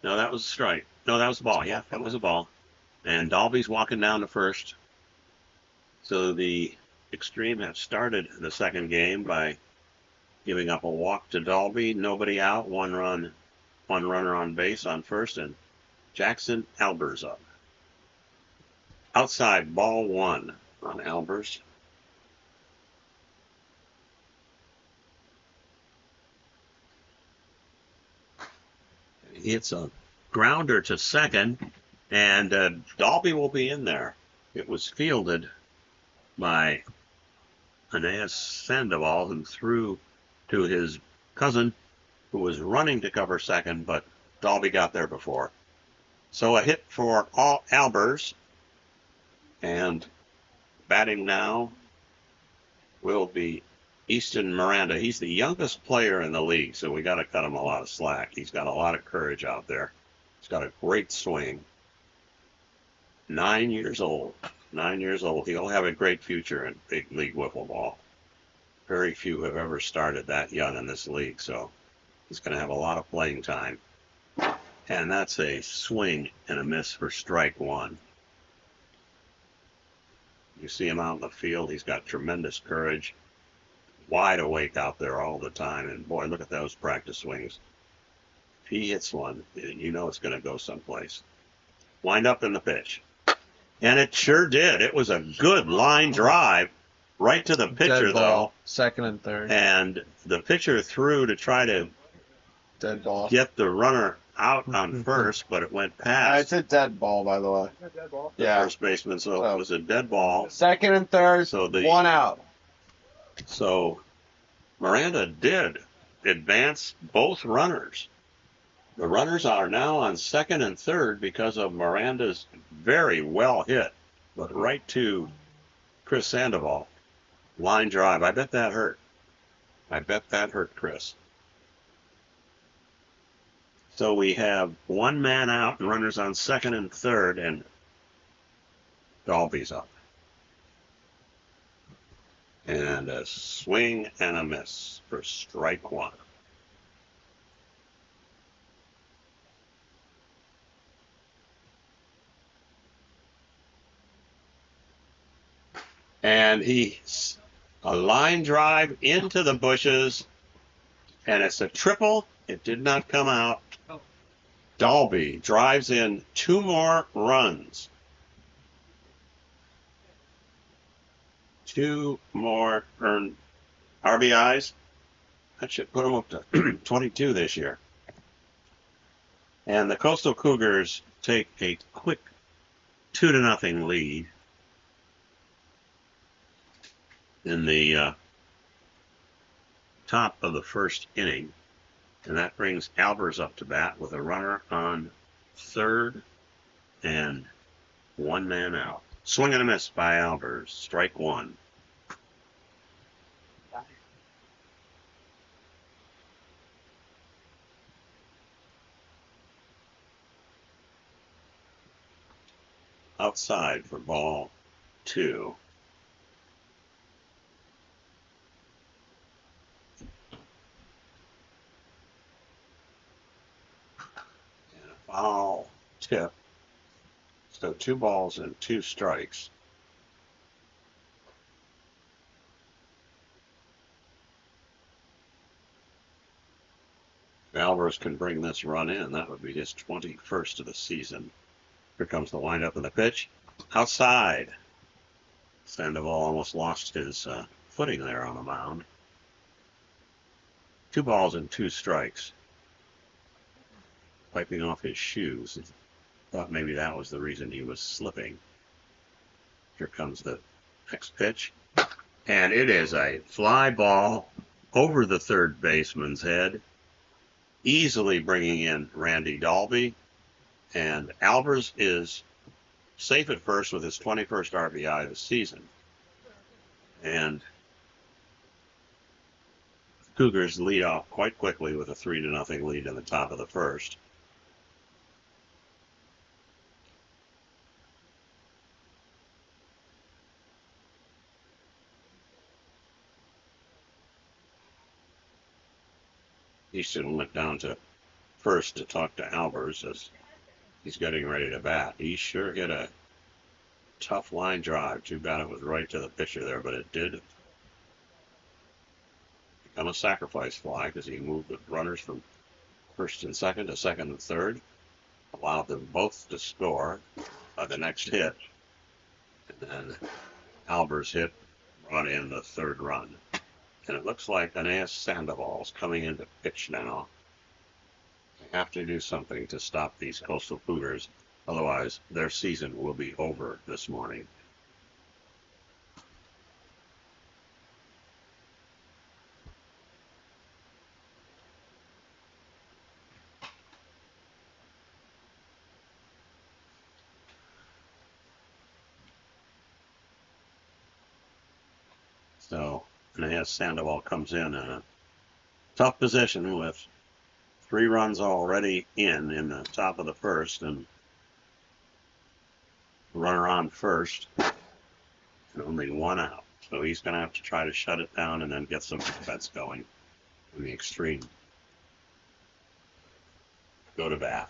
No, that was a strike. No, that was a ball. Yeah, that was a ball. And Dalby's walking down to first. So the Extreme have started the second game by giving up a walk to Dalby. Nobody out. 1 run. 1 runner on base on first, and Jackson Albers up. Outside ball 1 on Albers. He hits a grounder to second, and Dalby will be in there. It was fielded by Aeneas Sandoval, who threw to his cousin, who was running to cover second, but Dalby got there before. So a hit for Albers, and batting now will be Easton Miranda. He's the youngest player in the league, so we got to cut him a lot of slack. He's got a lot of courage out there. He's got a great swing. 9 years old. 9 years old. He'll have a great future in big league wiffle ball. Very few have ever started that young in this league, so he's going to have a lot of playing time. And that's a swing and a miss for strike 1. You see him out in the field. He's got tremendous courage. Wide awake out there all the time. And boy, look at those practice swings. If he hits one, you know it's going to go someplace. Wind up in the pitch. And it sure did. It was a good line drive right to the pitcher,
Dead ball,
though.
second and third.
And the pitcher threw to try to
Dead ball.
get the runner out on first, but it went past
It's a dead ball, by the way.
the
Yeah.
first baseman, so it was a dead ball.
Second and third,
So the
1 out.
So Miranda did advance both runners. The runners are now on second and third because of Miranda's very well hit, but right to Chris Sandoval. Line drive. I bet that hurt. I bet that hurt Chris. So we have 1 man out and runners on second and third, and Dalby's up. And a swing and a miss for strike 1. And he's a line drive into the bushes, and it's a triple. It did not come out. Dalby drives in 2 more runs. 2 more earned RBIs. That should put them up to 22 this year. And the Coastal Cougars take a quick 2-0 lead in the top of the first inning. And that brings Albers up to bat with a runner on third and 1 man out. Swing and a miss by Albers. Strike 1. outside for ball 2. And a foul tip. So 2 balls and 2 strikes. If Alvarez can bring this run in, that would be his 21st of the season. Here comes the windup and the pitch. Outside. Sandoval almost lost his footing there on the mound. 2 balls and 2 strikes. Wiping off his shoes. Thought maybe that was the reason he was slipping. Here comes the next pitch. And it is a fly ball over the third baseman's head, easily bringing in Randy Dalby. And Alvarez is safe at first with his 21st RBI of the season. And Cougars lead off quite quickly with a 3-0 lead in the top of the first. Easton went down to first to talk to Alvarez as he's getting ready to bat. He sure hit a tough line drive. Too bad it was right to the pitcher there, but it did become a sacrifice fly because he moved the runners from first and second to second and third, allowed them both to score by the next hit. And then Alvarez hit, brought in the third run. And it looks like Aeneas Sandoval's coming into pitch now. They have to do something to stop these Coastal Cougars. Otherwise, their season will be over this morning. So Aeneas Sandoval comes in a tough position with 3 runs already in the top of the first, and runner on first, and only 1 out. So he's going to have to try to shut it down and then get some defense going in the extreme. Go to bat.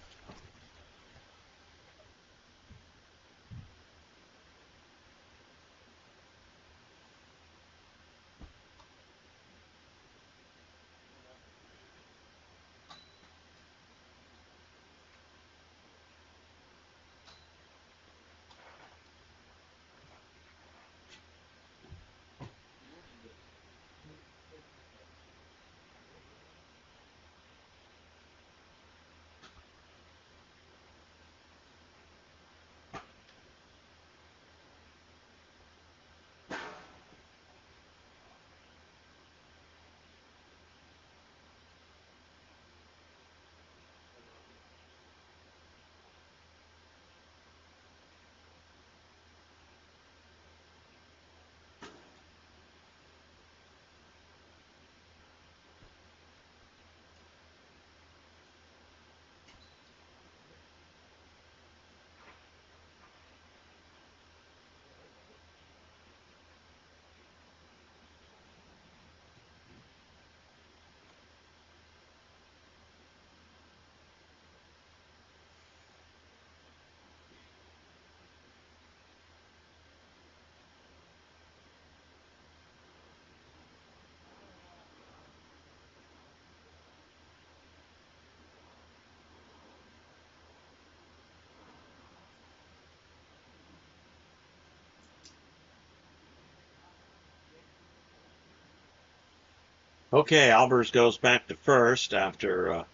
Okay, Albers goes back to first after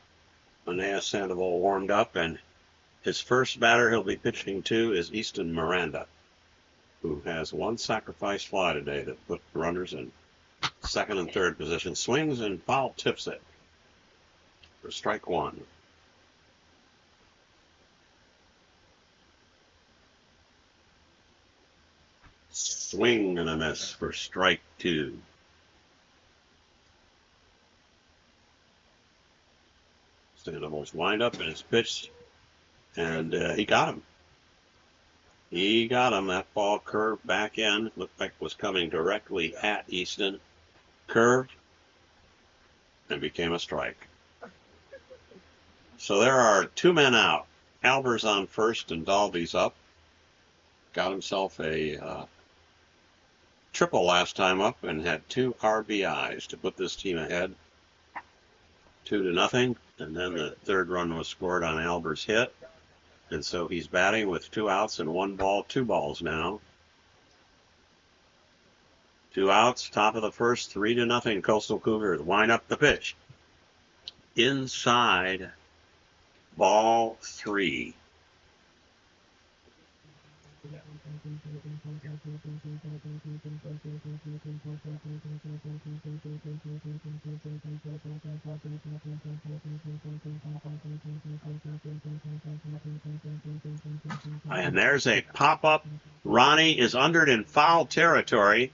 Aeneas Sandoval warmed up, and his first batter he'll be pitching to is Easton Miranda, who has 1 sacrifice fly today that put runners in second and third position. Swings and foul tips it for strike 1. Swing and a miss for strike 2. Sandoval's wind up and his pitch, and he got him. He got him. That ball curved back in. Looked like it was coming directly at Easton. Curved and became a strike. So there are two men out. Albers on first and Dalby's up. Got himself a triple last time up and had 2 RBIs to put this team ahead 2-0. And then the third run was scored on Albers' hit. And so he's batting with 2 outs and 1 ball, 2 balls now. 2 outs, top of the first, 3-0. Coastal Cougars wind up the pitch. Inside, ball 3. And there's a pop-up. Ronnie is under it in foul territory.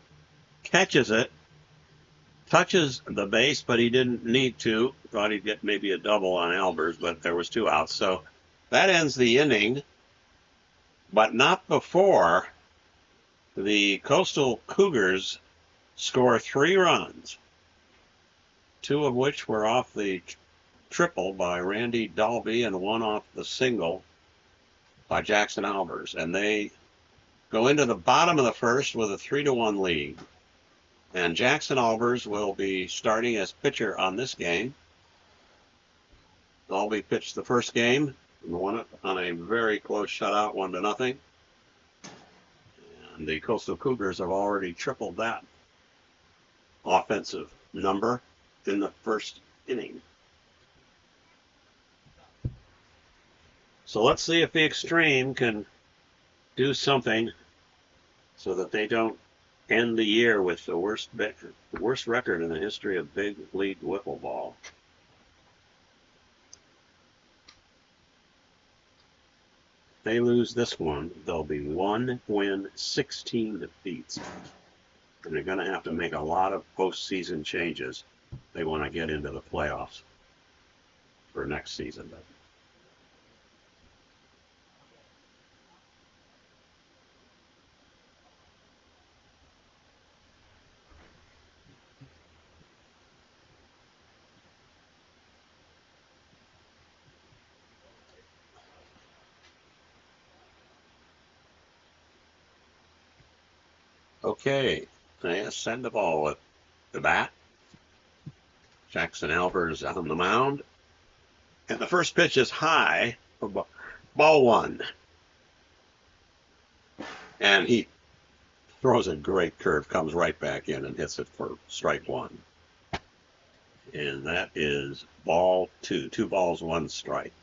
Catches it. Touches the base, but he didn't need to. Thought he'd get maybe a double on Albers, but there was 2 outs. So that ends the inning, but not before the Coastal Cougars score 3 runs, 2 of which were off the triple by Randy Dalby and 1 off the single by Jackson Albers. And they go into the bottom of the first with a 3-1 lead. And Jackson Albers will be starting as pitcher on this game. Dalby pitched the first game and won it on a very close shutout, 1-0. And the Coastal Cougars have already tripled that offensive number in the first inning. So let's see if the Extreme can do something so that they don't end the year with the worst record in the history of big league wiffle ball. If they lose this one, they'll be 1 win, 16 defeats. And they're going to have to make a lot of postseason changes. They want to get into the playoffs for next season. Okay, they send the ball with the bat. Jackson Albers on the mound. And the first pitch is high for ball 1. And he throws a great curve, comes right back in and hits it for strike 1. And that is ball 2. 2 balls, 1 strike.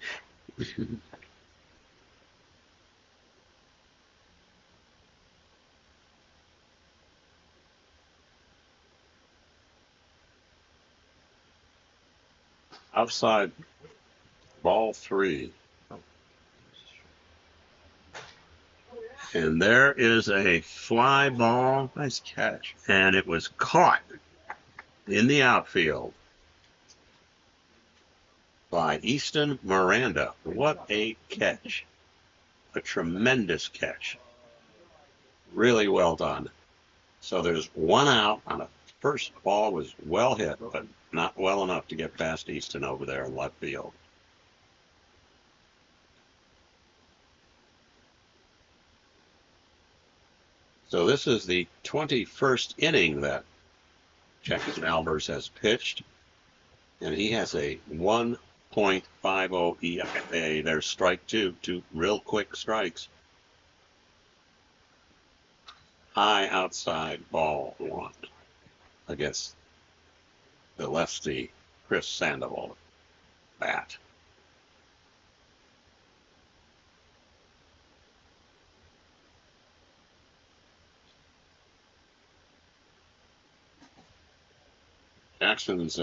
Outside, ball 3. And there is a fly ball.
Nice catch.
And it was caught in the outfield by Easton Miranda. What a catch. A tremendous catch. Really well done. So there's 1 out on a first ball, was well hit, but not well enough to get past Easton over there in left field. So this is the 21st inning that Jackson Albers has pitched, and he has a 1.50 ERA. There's strike 2, 2 real quick strikes. High outside, ball 1 against the lefty Chris Sandoval bat. Jackson's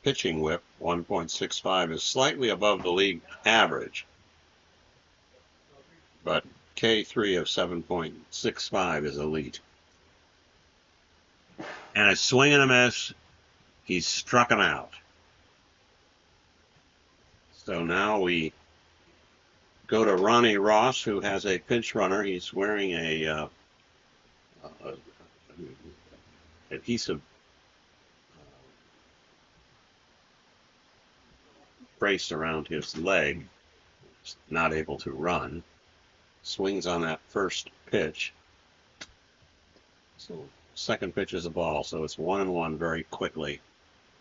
pitching whip, 1.65, is slightly above the league average, but K3 of 7.65 is elite. And a swing and a miss. He's struck him out. So now we go to Ronnie Ross, who has a pinch runner. He's wearing a adhesive brace around his leg. He's not able to run. Swings on that first pitch. So second pitch is a ball, so it's 1-1 very quickly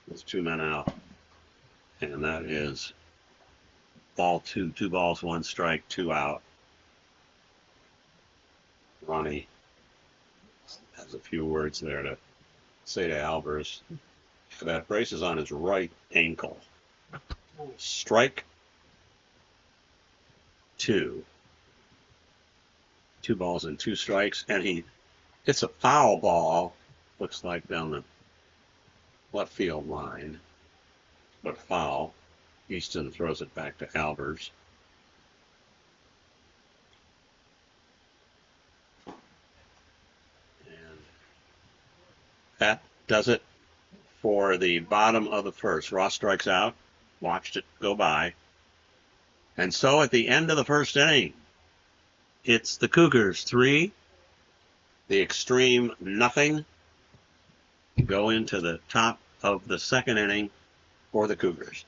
with 2 men out. And that is ball 2, 2 balls, 1 strike, 2 out. Ronnie has a few words there to say to Albers. That brace is on his right ankle. Strike 2. 2 balls and 2 strikes, and it's a foul ball, looks like down the left field line, but foul. Easton throws it back to Albers. And that does it for the bottom of the first. Ross strikes out, watched it go by. And so at the end of the first inning, it's the Cougars 3, the Extreme nothing. Go into the top of the second inning for the Cougars.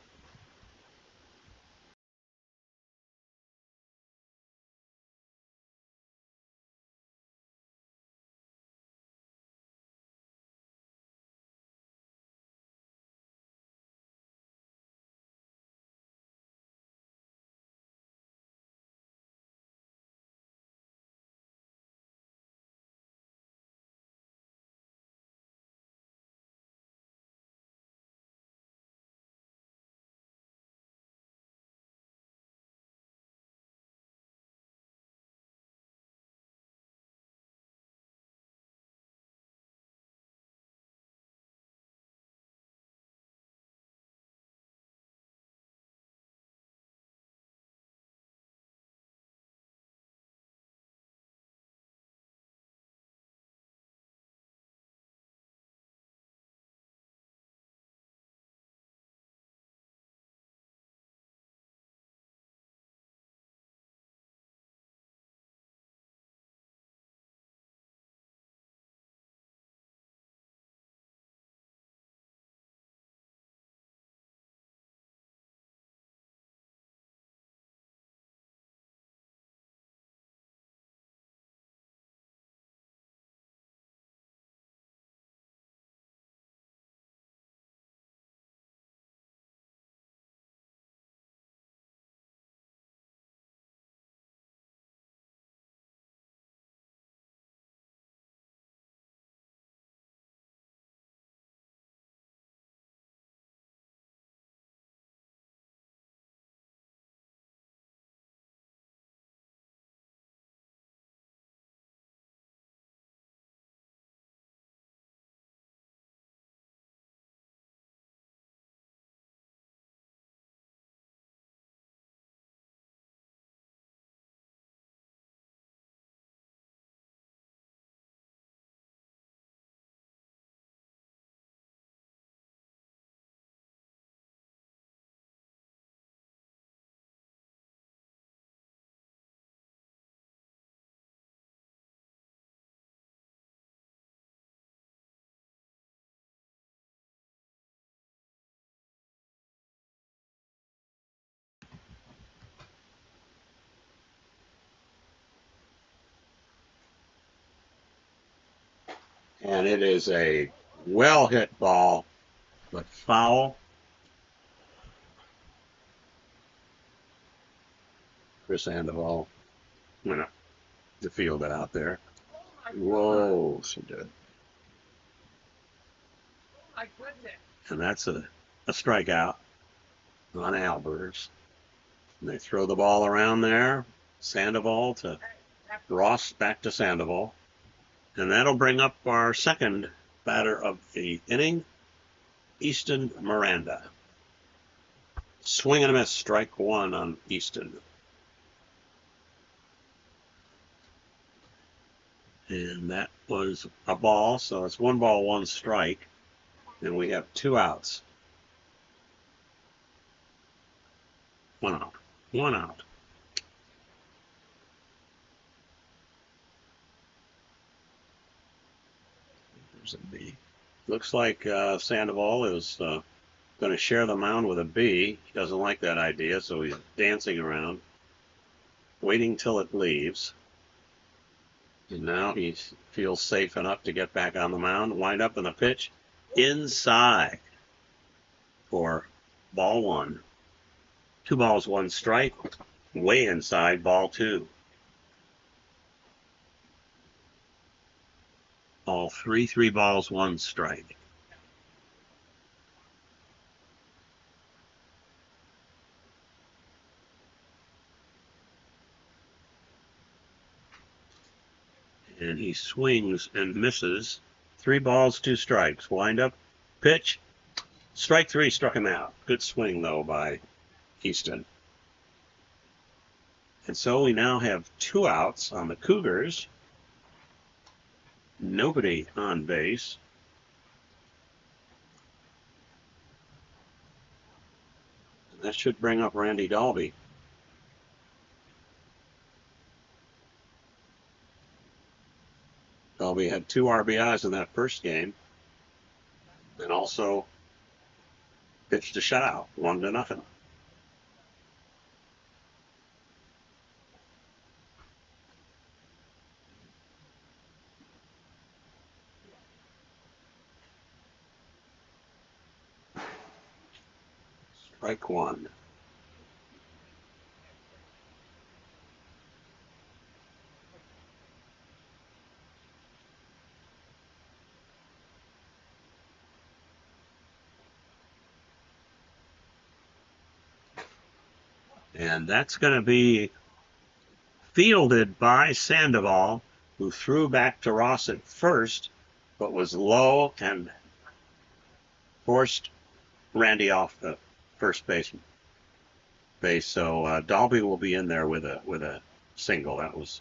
And it is a well hit ball, but foul. Chris Sandoval went up to field it out there. Whoa, she did.
My goodness.
And that's a strikeout on Albers. And they throw the ball around there. Sandoval to Ross, back to Sandoval. And that'll bring up our second batter of the inning, Easton Miranda. Swing and a miss, strike 1 on Easton. And that was a ball, so it's 1 ball, 1 strike. And we have 2 outs. 1 out. 1 out.
There's a B.
Looks like Sandoval is going to share the mound with a B. He doesn't like that idea, so he's dancing around, waiting till it leaves. And now he feels safe enough to get back on the mound, wind up in the pitch inside for ball one. 2 balls, 1 strike, way inside, ball 2. All 3 balls, 1 strike. And he swings and misses. 3 balls, 2 strikes. Wind up, pitch, strike 3, struck him out. Good swing, though, by Easton. And so we now have 2 outs on the Cougars. Nobody on base. That should bring up Randy Dalby. Dalby had 2 RBIs in that first game, and also pitched a shutout, 1-0. Strike 1. And that's going to be fielded by Sandoval, who threw back to Ross at first, but was low and forced Randy off the first base. So Dalby will be in there with a single. That was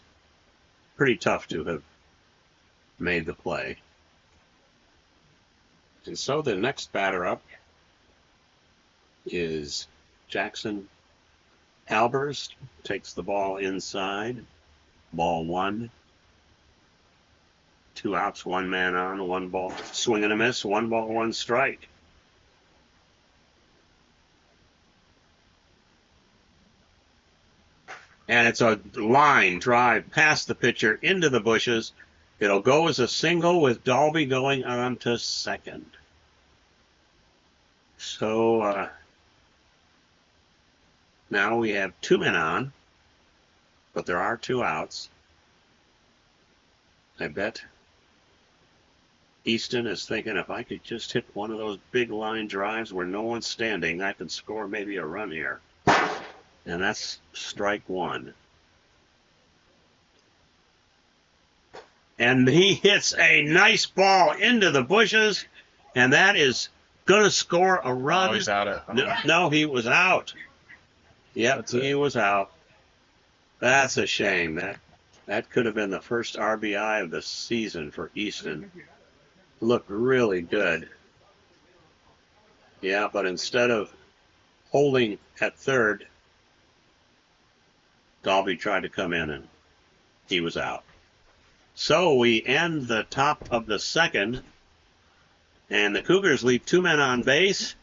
pretty tough to have made the play. And so the next batter up is Jackson Albers. Takes the ball inside. Ball 1. 2 outs, 1 man on, 1 ball. Swing and a miss. 1 ball, 1 strike. And it's a line drive past the pitcher into the bushes. It'll go as a single with Dalby going on to second. So now we have 2 men on, but there are 2 outs. I bet Easton is thinking, if I could just hit one of those big line drives where no one's standing, I could score maybe a run here. And that's strike 1. And he hits a nice ball into the bushes, and that is going to score a run.
Oh, he's out.
No, he was out. Yep, he was out. That's a shame. That could have been the first RBI of the season for Easton. Looked really good. Yeah, but instead of holding at third, Dalby tried to come in and he was out. So we end the top of the second, and the Cougars leave 2 men on base,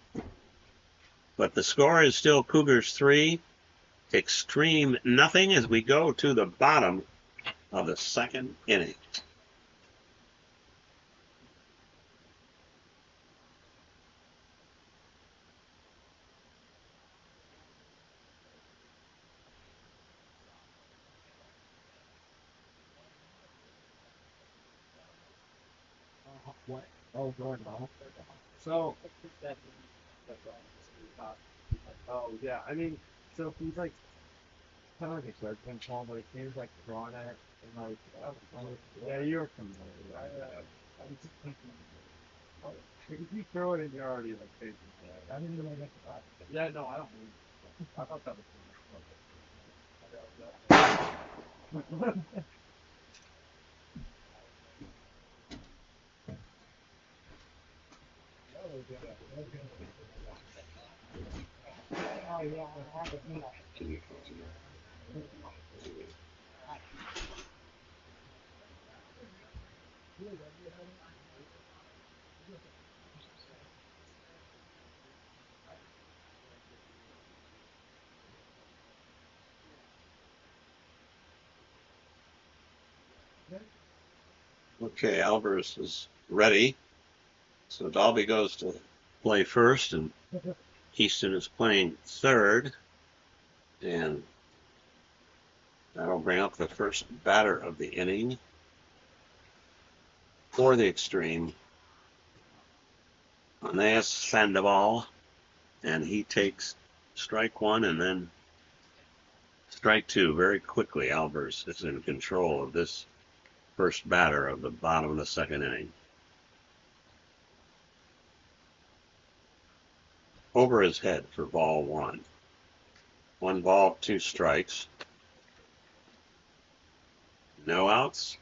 but the score is still Cougars 3, Extreme nothing as we go to the bottom of the second inning.
What? Oh, going off. So. Oh yeah, I mean, so if he's like kind of like a third control, but it seems like drawn at and like yeah, you're familiar. I'm just thinking. If you throw it in, you're already like facing that. I didn't even get the Yeah, no, I don't. I thought that was. Oh yeah, I have it.
Okay, Albers is ready. So Dalby goes to play first, and Easton is playing third. And that'll bring up the first batter of the inning for the Extreme. Aeneas Sandoval, and he takes strike one and then strike two very quickly. Albers is in control of this first batter of the bottom of the second inning. Over his head for ball one. 1 ball, 2 strikes. No outs.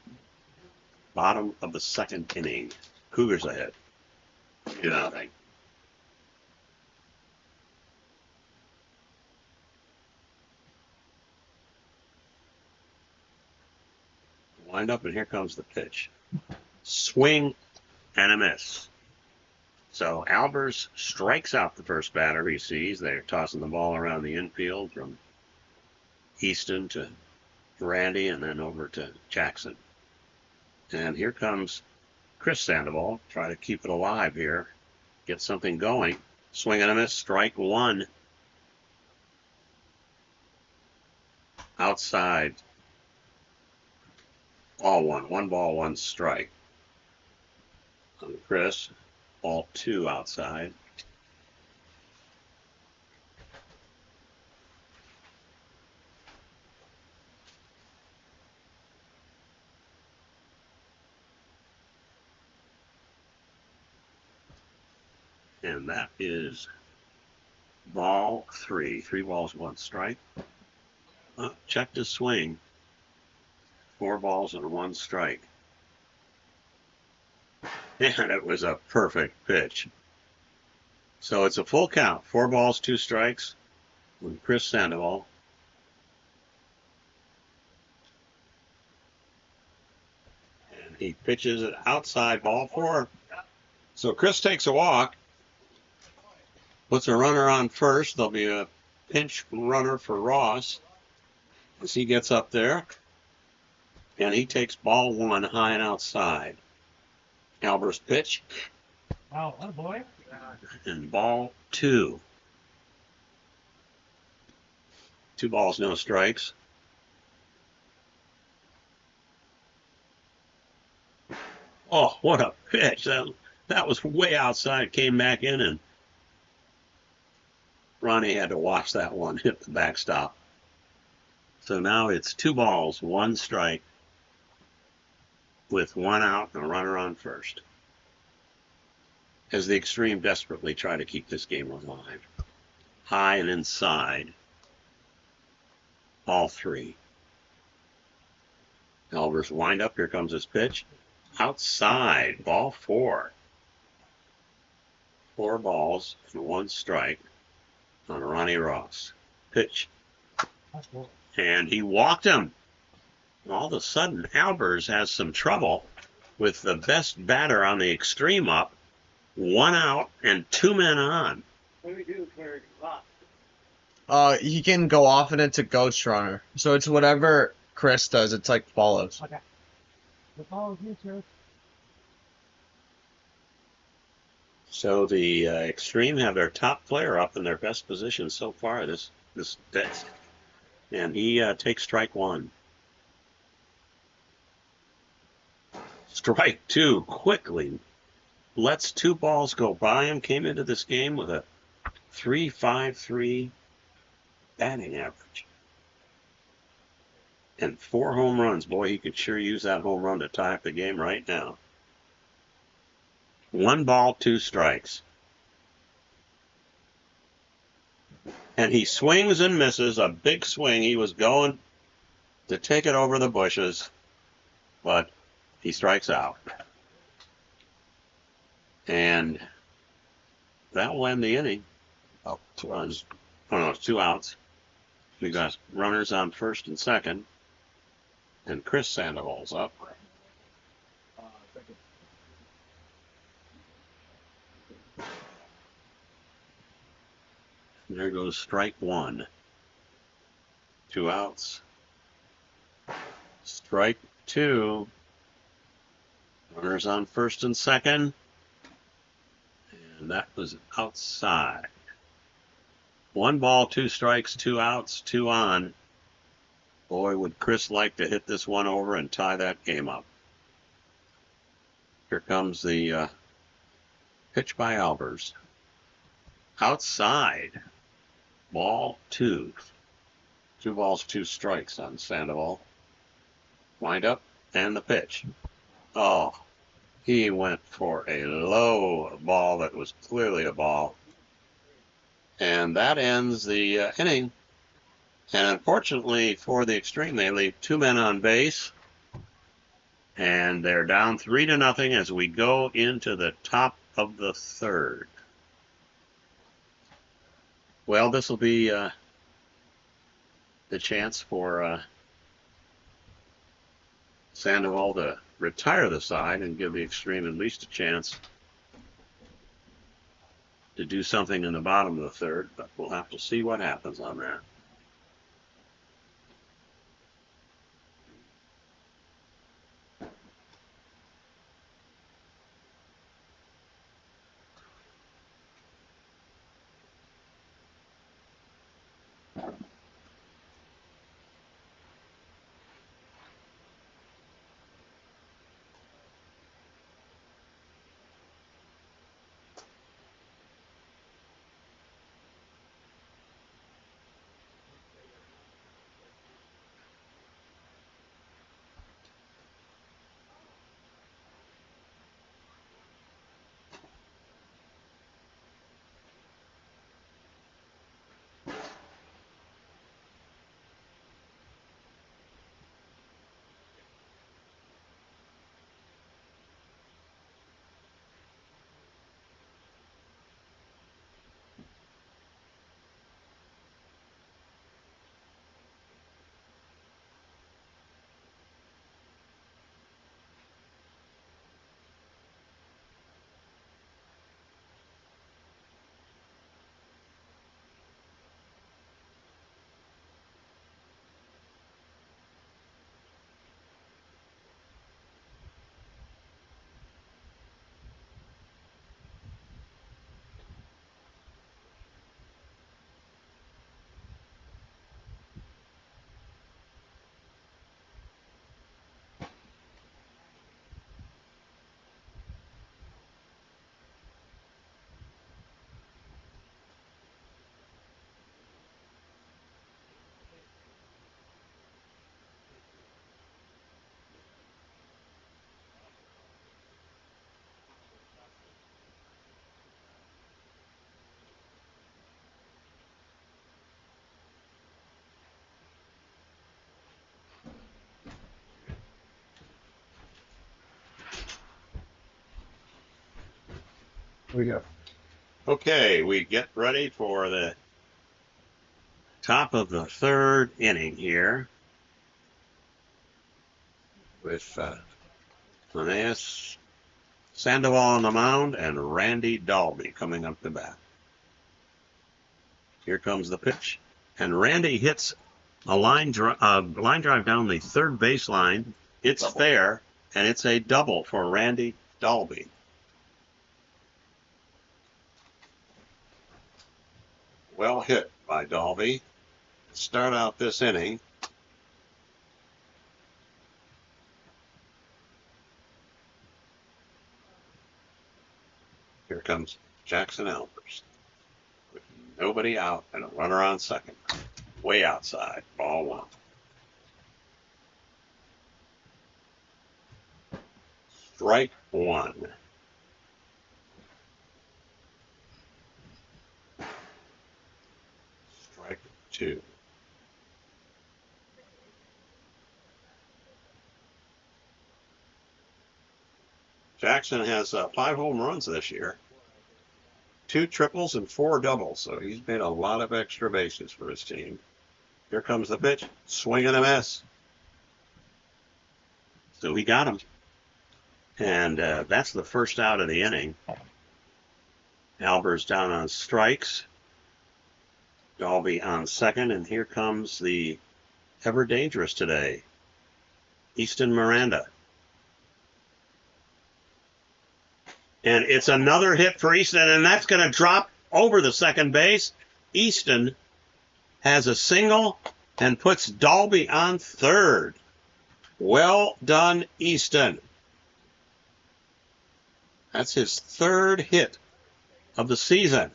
Bottom of the second inning. Cougars ahead. 2-0. Wind up, and here comes the pitch. Swing and a miss. So Albers strikes out the first batter he sees. They're tossing the ball around the infield from Easton to Randy and then over to Jackson. And here comes Chris Sandoval. Try to keep it alive here. Get something going. Swing and a miss. Strike one. Outside. Ball one. 1 ball, 1 strike. On Chris. Ball 2 outside. And that is ball 3. 3 balls, 1 strike. Checked his swing. 4 balls and 1 strike. And it was a perfect pitch. So it's a full count. 4 balls, 2 strikes with Chris Sandoval. And he pitches it outside, ball 4. So Chris takes a walk. Puts a runner on first. There'll be a pinch runner for Ross as he gets up there. And he takes ball 1 high and outside. Albers pitch.
Oh, boy.
And ball 2. 2 balls, no strikes. Oh, what a pitch. That was way outside. Came back in, and Ronnie had to watch that one hit the backstop. So now it's 2 balls, 1 strike with 1 out and a runner on first. As the Extreme desperately try to keep this game alive. High and inside. Ball 3. Albers wind up. Here comes his pitch. Outside. Ball 4. 4 balls and 1 strike on Ronnie Ross. Pitch. And he walked him. All of a sudden, Albers has some trouble with the best batter on the Extreme up. 1 out and 2 men on.
What do we do for lock?
He can go off and it's a ghost runner. So it's whatever Chris does. It's like follows.
Okay. The follows you, sir.
So the Extreme have their top player up in their best position so far this day. And he takes strike 1. Strike 2 quickly. Lets 2 balls go by him. Came into this game with a 3.53 batting average. And 4 home runs. Boy, he could sure use that home run to tie up the game right now. 1 ball, 2 strikes. And he swings and misses. A big swing. He was going to take it over the bushes, but he strikes out. And that will end the inning.
Oh, 2
runs. Oh, no, it's 2 outs. We got runners on first and second. And Chris Sandoval's up. There goes strike one. 2 outs. Strike two. Runners on first and second. And that was outside. 1 ball, 2 strikes, 2 outs, 2 on. Boy, would Chris like to hit this one over and tie that game up. Here comes the pitch by Albers. Outside. Ball 2. 2 balls, 2 strikes on Sandoval. Wind up and the pitch. Oh, he went for a low ball that was clearly a ball. And that ends the inning. And unfortunately for the Extreme, they leave 2 men on base. And they're down 3-0 as we go into the top of the third. Well, this will be the chance for Sandoval to retire the side and give the Extreme at least a chance to do something in the bottom of the third, but we'll have to see what happens on that.
Here we go.
Okay, we get ready for the top of the third inning here with Linnaeus Sandoval on the mound and Randy Dalby coming up to bat. Here comes the pitch, and Randy hits a line drive down the third baseline. It's
Double.
fair, and it's a double for Randy Dalby. Well hit by Dalby. Start out this inning. Here comes Jackson Albers with nobody out and a runner on second. Way outside, ball 1. Strike 1. Strike 2. Jackson has 5 home runs this year, 2 triples and 4 doubles, so he's made a lot of extra bases for his team. Here comes the pitch, swing and a miss. So he got him. And that's the first out of the inning. Albers down on strikes. Dalby on second, and here comes the ever dangerous today, Easton Miranda. And it's another hit for Easton, and that's going to drop over the second base. Easton has a single and puts Dalby on third. Well done, Easton. That's his third hit of the season.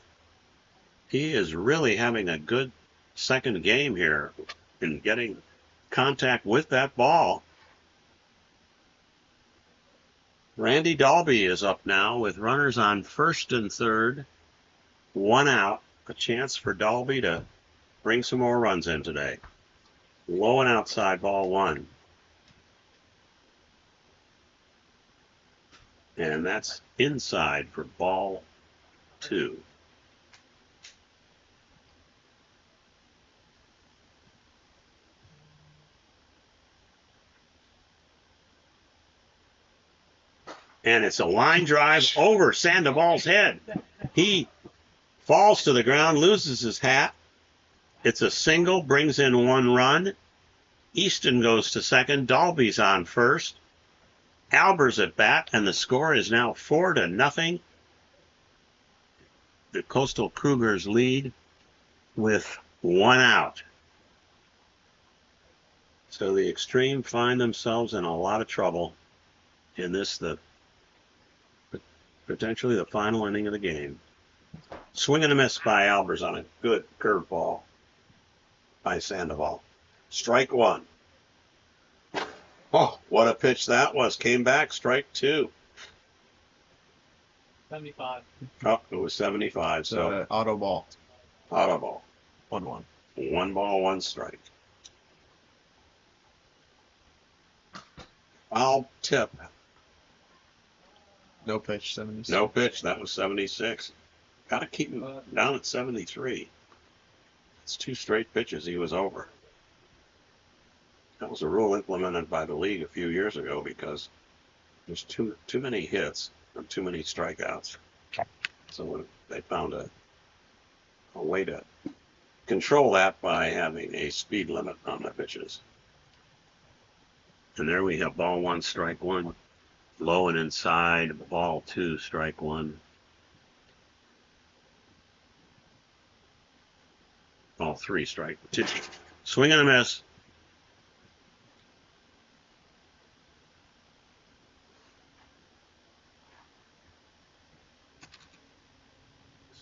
He is really having a good second game here in getting contact with that ball. Randy Dalby is up now with runners on first and third, one out. A chance for Dalby to bring some more runs in today. Low and outside, ball one. And that's inside for ball two. And it's a line drive over Sandoval's head. He falls to the ground, loses his hat. It's a single, brings in one run. Easton goes to second. Dalby's on first. Albers at bat, and the score is now 4-0. The Coastal Cougars lead with one out. So the Extreme find themselves in a lot of trouble in this, potentially the final inning of the game. Swing and a miss by Albers on a good curveball by Sandoval. Strike one. Oh, what a pitch that was. Came back, strike two.
75.
Oh, it was 75, so
Auto ball.
auto ball.
1-1.
1 ball, 1 strike. Foul tip.
No pitch, 76.
No pitch. That was 76. Got to keep him down at 73. It's 2 straight pitches he was over. That was a rule implemented by the league a few years ago because there's too many hits and too many strikeouts. So they found a way to control that by having a speed limit on the pitches. And there we have ball 1, strike 1. Low and inside, ball 2, strike 1. Ball 3, strike 2. Swing and a miss.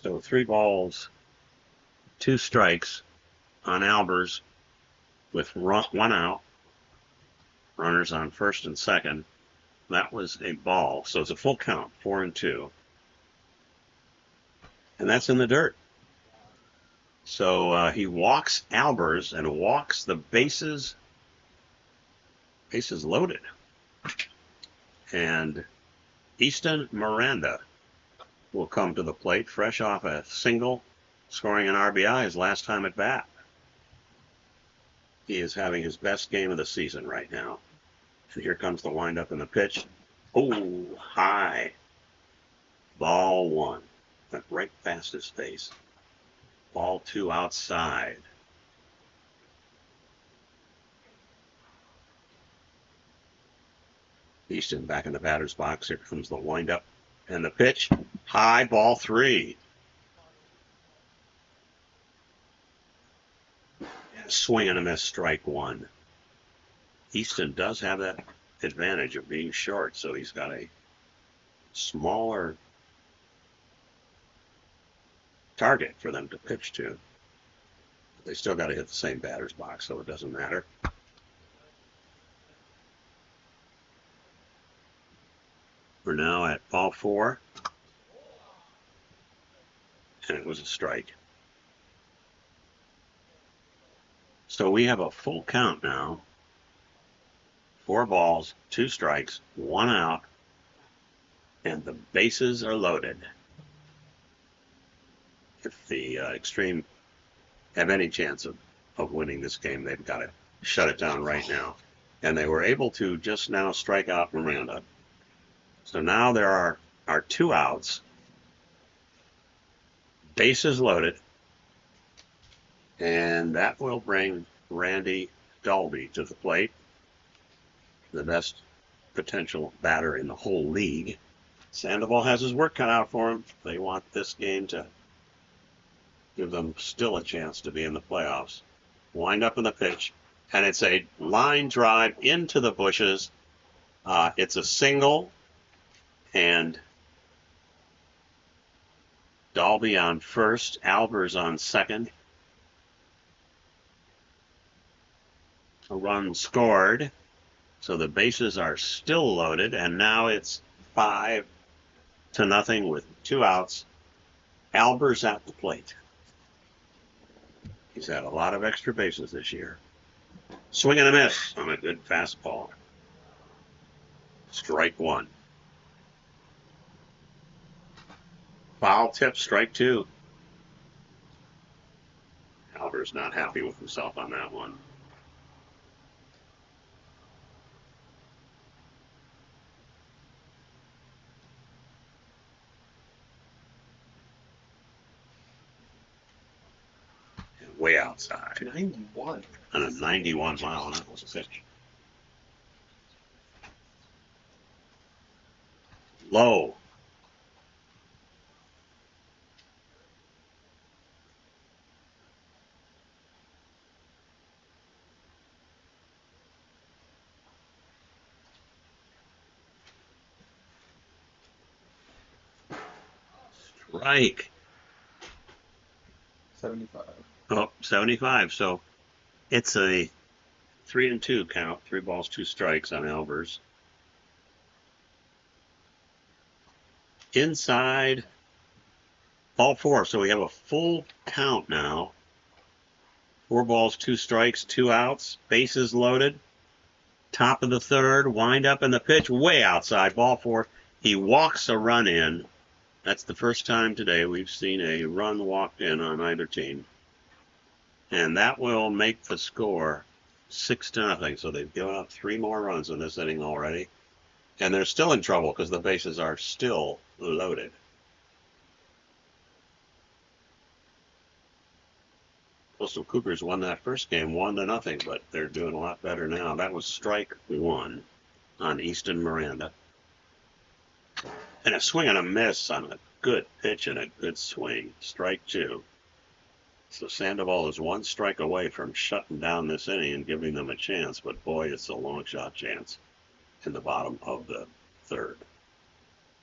So 3 balls, 2 strikes on Albers with 1 out. Runners on first and second. That was a ball. So it's a full count, 4-2. And that's in the dirt. So he walks Albers and walks the bases loaded. And Easton Miranda will come to the plate fresh off a single, scoring an RBI his last time at bat. He is having his best game of the season right now. And here comes the windup and the pitch. Oh, high. Ball 1. Went right past his face. Ball 2 outside. Easton back in the batter's box. Here comes the windup and the pitch. High, ball 3. Swing and a miss, strike 1. Easton does have that advantage of being short, so he's got a smaller target for them to pitch to. They still got to hit the same batter's box, so it doesn't matter. We're now at ball 4, and it was a strike. So we have a full count now. 4 balls, 2 strikes, 1 out, and the bases are loaded. If the Extreme have any chance of winning this game, they've got to shut it down right now. And they were able to just now strike out Miranda. So now there are 2 outs, bases loaded, And that will bring Randy Dalby to the plate, the best potential batter in the whole league. Sandoval has his work cut out for him. They want this game to give them still a chance to be in the playoffs. Wind up in the pitch, and it's a line drive into the bushes. It's a single, and Dalby on first, Albers on second. A run scored, so the bases are still loaded, and now it's 5-0 with 2 outs. Albers at the plate. He's had a lot of extra bases this year. Swing and a miss on a good fastball. Strike 1. Foul tip, strike 2. Albers not happy with himself on that one. And way outside.
91.
On a 91 mile an hour pitch. Low. Strike.
75.
Oh, 75. So it's a 3-2 count. 3 balls, 2 strikes on Albers. Inside, ball 4. So we have a full count now. 4 balls, 2 strikes, 2 outs. Bases loaded. Top of the third. Wind up in the pitch. Way outside. Ball 4. He walks a run in. That's the first time today we've seen a run walked in on either team. And that will make the score 6-0. So they've given up 3 more runs in this inning already. And they're still in trouble because the bases are still loaded. Coastal Cougars won that first game 1-0, but they're doing a lot better now. That was strike 1 on Easton Miranda. And a swing and a miss on a good pitch and a good swing. Strike 2. So Sandoval is 1 strike away from shutting down this inning and giving them a chance, but boy, it's a long shot chance in the bottom of the third.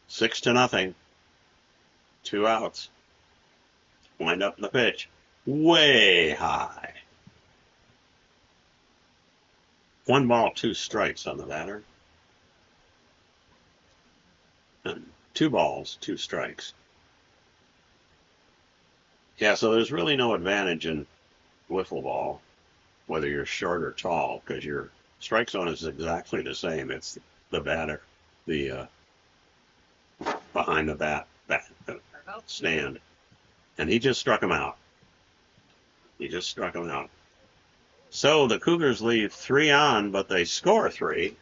6-0. 2 outs. Wind up in the pitch. Way high. 1 ball, 2 strikes on the batter. And 2 balls, 2 strikes. Yeah, so there's really no advantage in wiffle ball, whether you're short or tall, because your strike zone is exactly the same. It's the batter, the behind the bat stand. And he just struck him out. So the Cougars leave 3 on, but they score 3.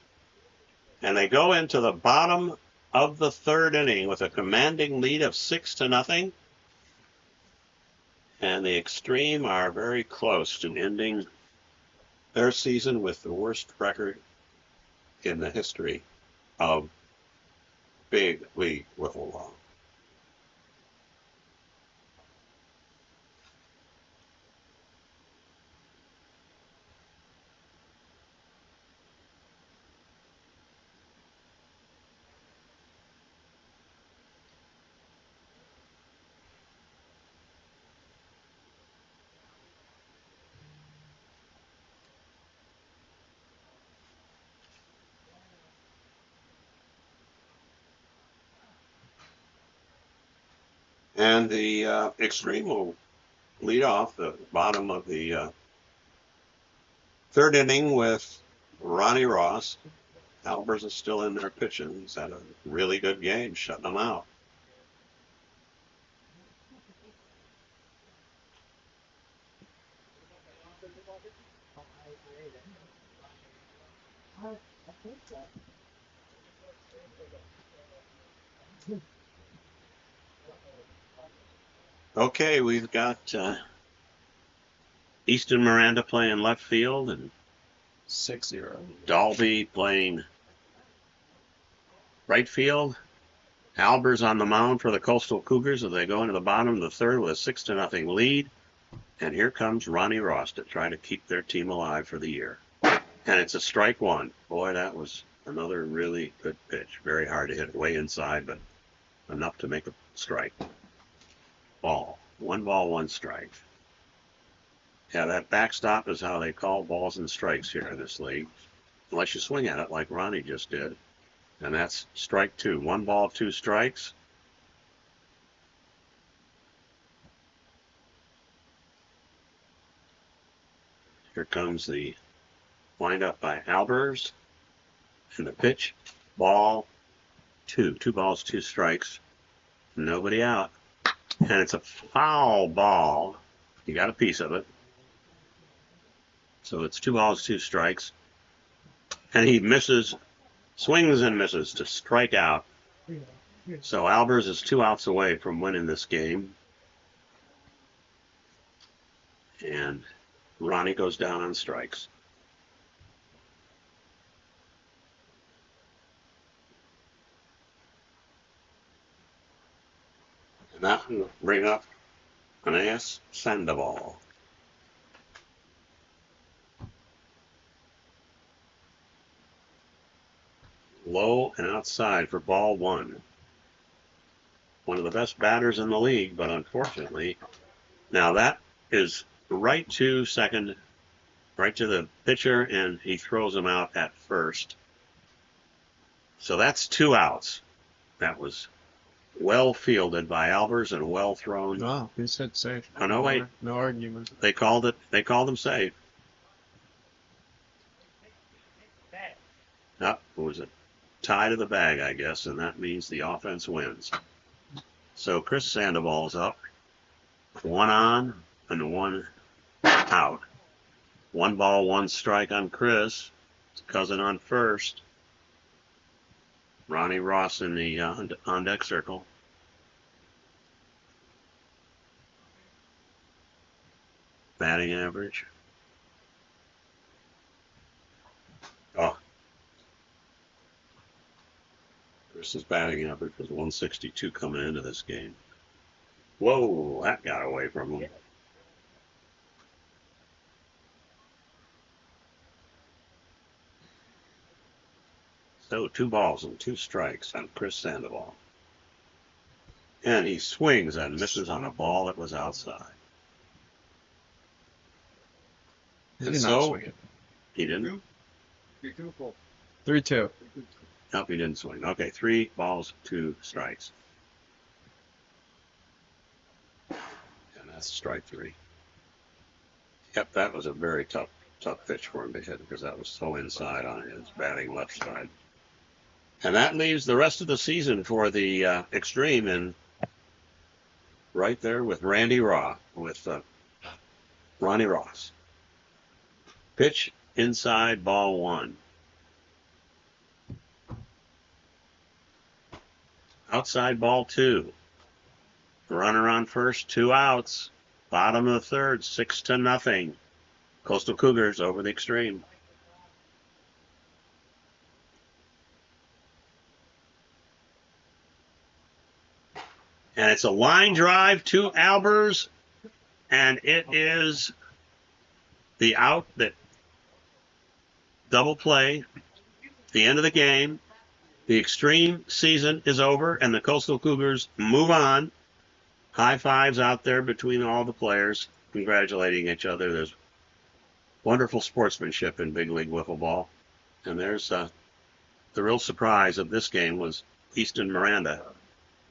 And they go into the bottom of the third inning with a commanding lead of 6-0. And the Extreme are very close to ending their season with the worst record in the history of big league wiffle ball. And the Extreme will lead off the bottom of the third inning with Ronnie Ross. Albers is still in there pitching. He's had a really good game, shutting them out. Okay, we've got Easton Miranda playing left field, and
6-0.
Dalby playing right field. Albers on the mound for the Coastal Cougars as they go into the bottom of the third with a 6-0 lead. And here comes Ronnie Ross to try to keep their team alive for the year. And it's a strike one. Boy, that was another really good pitch. Very hard to hit way inside, but enough to make a strike. Ball. 1 ball, 1 strike. Yeah, that backstop is how they call balls and strikes here in this league. Unless you swing at it like Ronnie just did. And that's strike 2. 1 ball, 2 strikes. Here comes the windup by Albers. And the pitch. Ball 2. 2 balls, 2 strikes. Nobody out. And it's a foul ball. You got a piece of it. So it's 2 balls, 2 strikes. And he misses, swings and misses to strike out. So Albers is 2 outs away from winning this game. And Ronnie goes down on strikes. And that will bring up Aeneas Sandoval. Low and outside for ball 1. One of the best batters in the league, but unfortunately, now that is right to second, right to the pitcher, and he throws him out at first. So that's 2 outs. That was well fielded by Albers and well thrown.
Oh, he said safe.
Oh, no, wait.
No argument.
They called him safe. It was a tie to the bag, I guess, and that means the offense wins. So Chris Sandoval's up. 1 on and 1 out. 1 ball, 1 strike on Chris. His cousin on first. Ronnie Ross in the on-deck circle. Batting average. Oh. Chris's batting average was 162 coming into this game. Whoa, that got away from him. So 2 balls and 2 strikes on Chris Sandoval. And he swings and misses on a ball that was outside.
He
And
did
so,
not swing it.
He didn't?
3-2.
Nope, he didn't swing. Okay, 3 balls, 2 strikes. And that's strike 3. Yep, that was a very tough pitch for him to hit because that was so inside on his batting left side. And that leaves the rest of the season for the Extreme in right there with Ronnie Ross. Pitch inside, ball 1. Outside, ball 2. Runner on first, 2 outs. Bottom of the third, 6-0. Coastal Cougars over the Extreme. And it's a line drive to Albers, and it is the out that double play, the end of the game. The Extreme season is over, and the Coastal Cougars move on. High fives out there between all the players, congratulating each other. There's wonderful sportsmanship in big league wiffle ball. And there's the real surprise of this game was Easton Miranda.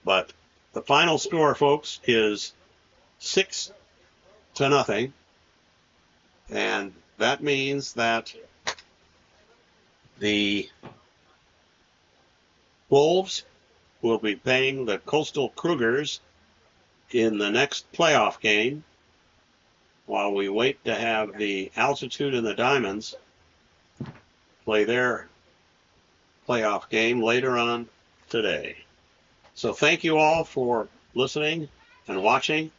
But the final score, folks, is 6-0. And that means that the Wolves will be paying the Coastal Cougars in the next playoff game while we wait to have the Altitude and the Diamonds play their playoff game later on today. So thank you all for listening and watching.